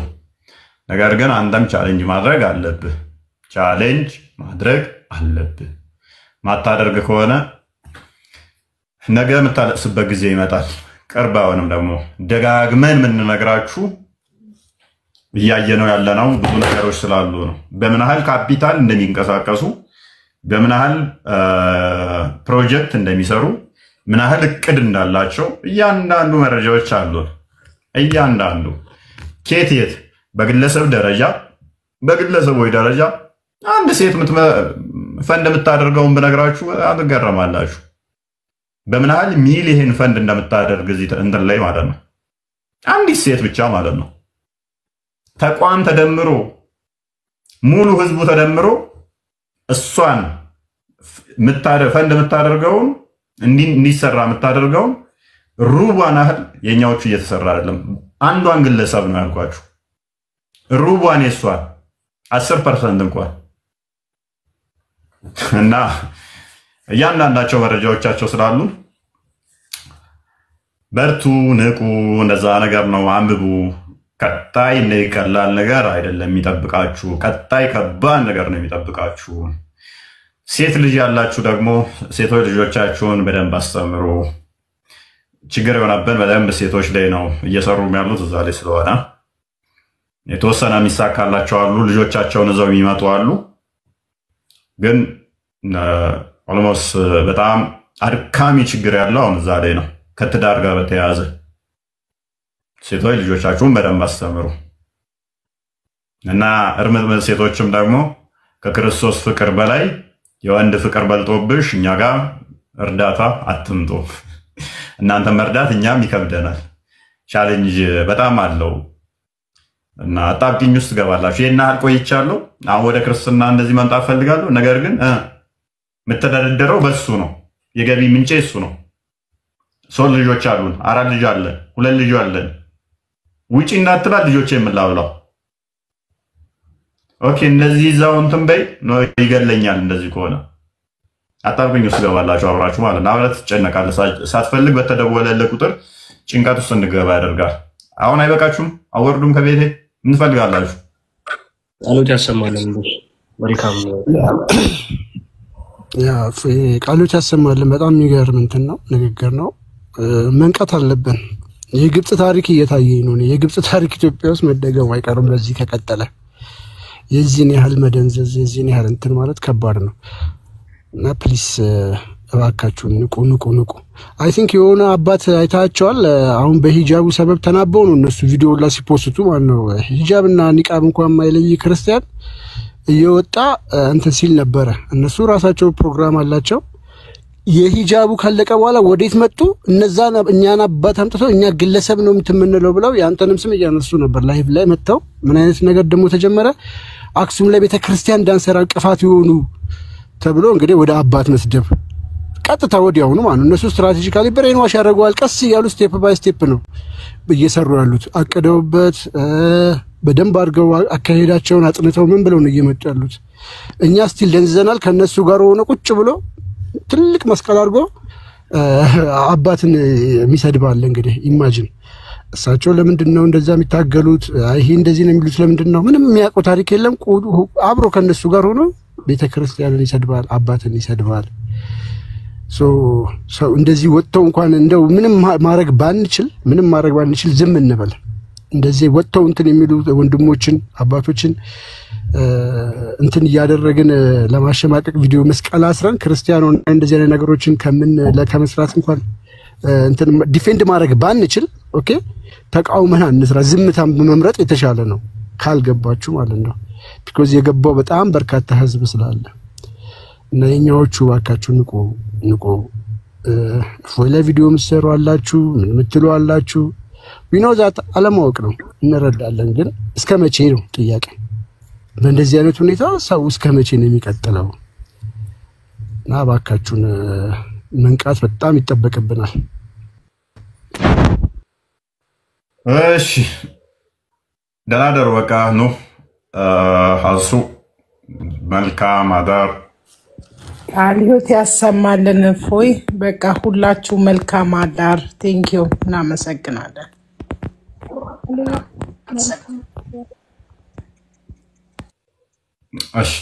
ነገር ግን አንተም ቻሌንጅ ማድረግ አለብህ። ቻሌንጅ ማድረግ አለብህ። ማታደርግ ከሆነ ነገ የምታለቅስበት ጊዜ ይመጣል። ቅርብ አሁንም ደግሞ ደጋግመን የምንነግራችሁ እያየነው ያለነው ብዙ ነገሮች ስላሉ ነው። በምን ያህል ካፒታል እንደሚንቀሳቀሱ፣ በምን ያህል ፕሮጀክት እንደሚሰሩ፣ ምን ያህል እቅድ እንዳላቸው እያንዳንዱ መረጃዎች አሉ። እያንዳንዱ ኬት በግለሰብ ደረጃ በግለሰቦች ደረጃ አንድ ሴት ፈንድ የምታደርገውን ብነግራችሁ አትገረማላችሁ። በምን ያህል ሚሊየን ፈንድ እንደምታደርግ እዚህ እንትን ላይ ማለት ነው። አንዲት ሴት ብቻ ማለት ነው። ተቋም ተደምሮ ሙሉ ህዝቡ ተደምሮ እሷን ፈንድ የምታደርገውን እንዲሰራ የምታደርገውን ሩቧን ያህል የኛዎቹ እየተሰራ አይደለም። አንዷን ግለሰብ ነው ያልኳችሁ። ሩቧን የሷን 10% እንኳን እና እያንዳንዳቸው መረጃዎቻቸው ስላሉ በርቱ፣ ንቁ። እንደዛ ነገር ነው። አንብቡ። ቀጣይ ቀላል ነገር አይደለም የሚጠብቃችሁ። ቀጣይ ከባድ ነገር ነው የሚጠብቃችሁ። ሴት ልጅ ያላችሁ ደግሞ ሴቶች ልጆቻችሁን በደንብ አስተምሩ። ችግር የሆነብን በደንብ ሴቶች ላይ ነው እየሰሩ ያሉት እዛ ላይ ስለሆነ የተወሰነ የሚሳካላቸው አሉ፣ ልጆቻቸውን እዛው የሚመጡ አሉ። ግን ኦልሞስት በጣም አድካሚ ችግር ያለው አሁን እዛ ላይ ነው። ከትዳር ጋር በተያያዘ ሴቶች ልጆቻችሁን በደንብ አስተምሩ እና እርምጥምጥ ሴቶችም ደግሞ ከክርስቶስ ፍቅር በላይ የወንድ ፍቅር በልጦብሽ እኛ ጋር እርዳታ አትምጡ። እናንተ መርዳት እኛም ይከብደናል። ቻሌንጅ በጣም አለው እና አጣብቂኝ ውስጥ ገባላችሁ። ይሄን ያህል ቆይቻለሁ። አሁን ወደ ክርስትና እንደዚህ መምጣት ፈልጋለሁ። ነገር ግን የምተዳደረው በሱ ነው። የገቢ ምንጭ እሱ ነው። 3 ልጆች አሉን፣ 4 ልጅ አለን፣ 2 ልጅ አለን። ውጪ እንዳትባል ልጆቼ የምላብላው ኦኬ። እንደዚህ ዛው እንትን በይ ነው ይገለኛል። እንደዚህ ከሆነ አጣብቂኝ ውስጥ ገባላችሁ አብራችሁ ማለት ነው። አብረት ትጨነቃለህ። ሳትፈልግ በተደወለልህ ቁጥር ጭንቀት ውስጥ እንድገባ ያደርጋል። አሁን አይበቃችሁም? አወርዱም ከቤቴ ምን ፈልጋላችሁ? ቃሎት ያሰማልን። መልካም ያ ቃሎት ያሰማልን። በጣም የሚገርም እንትን ነው፣ ንግግር ነው። መንቀት አለብን። የግብጽ ታሪክ እየታየኝ ነው። የግብጽ ታሪክ ኢትዮጵያ ውስጥ መደገሙ አይቀርም በዚህ ከቀጠለ። የዚህን ያህል መደንዘዝ፣ የዚህን ያህል እንትን ማለት ከባድ ነው እና ፕሊስ እባካችሁ ንቁ። አይ ቲንክ የሆነ አባት አይታቸዋል። አሁን በሂጃቡ ሰበብ ተናበው ነው እነሱ ቪዲዮ ላይ ሲፖስቱ ማለት ነው። ሂጃብና ኒቃብ እንኳን ማይለይ ክርስቲያን እየወጣ እንትን ሲል ነበረ። እነሱ ራሳቸው ፕሮግራም አላቸው። የሂጃቡ ካለቀ በኋላ ወዴት መጡ? እነዛን እኛን አባት አምጥተው እኛ ግለሰብ ነው የምንለው ብለው ያንተንም ስም እያነሱ ነበር ላይቭ ላይ መጥተው። ምን አይነት ነገር ደግሞ ተጀመረ? አክሱም ላይ ቤተክርስቲያን ዳንሰር አቅፋት ይሆኑ ተብሎ እንግዲህ ወደ አባት መስደብ ቀጥታ ወዲያውኑ ማለት ነው። እነሱ ስትራቴጂካሊ ብሬን ዋሽ ያደርገዋል። ቀስ እያሉ ስቴፕ ባይ ስቴፕ ነው እየሰሩ ያሉት። አቅደውበት በደንብ አድርገው አካሄዳቸውን አጥንተው ምን ብለው ነው እየመጡ ያሉት። እኛ ስቲል ደንዝዘናል። ከነሱ ጋር ሆነ ቁጭ ብሎ ትልቅ መስቀል አድርጎ አባትን የሚሰድባል። እንግዲህ ኢማጂን እሳቸው ለምንድን ነው እንደዛ የሚታገሉት? ይሄ እንደዚህ ነው የሚሉት ለምንድን ነው? ምንም የሚያውቀው ታሪክ የለም። አብሮ ከነሱ ጋር ሆኖ ቤተክርስቲያንን ይሰድባል፣ አባትን ይሰድባል። ሰው እንደዚህ ወጥተው እንኳን እንደው ምንም ማድረግ ባንችል ዝም እንበል። እንደዚህ ወጥተው እንትን የሚሉ ወንድሞችን አባቶችን እንትን እያደረግን ለማሸማቀቅ ቪዲዮ መስቀል አስረን ክርስቲያኖን እንደዚህ አይነት ነገሮችን ከመስራት እንኳን እንትን ዲፌንድ ማድረግ ባንችል ኦኬ ተቃውመን እንስራ። ዝምታን በመምረጥ የተሻለ ነው ካልገባችሁ ማለት ነው። ቢኮዝ የገባው በጣም በርካታ ህዝብ ስላለ እና የኛዎቹ ባካችሁ ንቁ። ፎይላ ቪዲዮ ምሰሩ አላችሁ፣ ምን ምትሉ አላችሁ። ዊኖ ዛት አለማወቅ ነው እንረዳለን። ግን እስከ መቼ ነው ጥያቄ? በእንደዚህ አይነት ሁኔታ ሰው እስከ መቼ ነው የሚቀጥለው? እና ባካችሁን መንቃት በጣም ይጠበቅብናል። እሺ ደህና ደሩ። በቃ ነው ሀሱ መልካም አዳር። ቃልዮት ያሰማልን። ፎይ በቃ ሁላችሁ መልካም አዳር። ቴንኪዩ፣ እናመሰግናለን። እሺ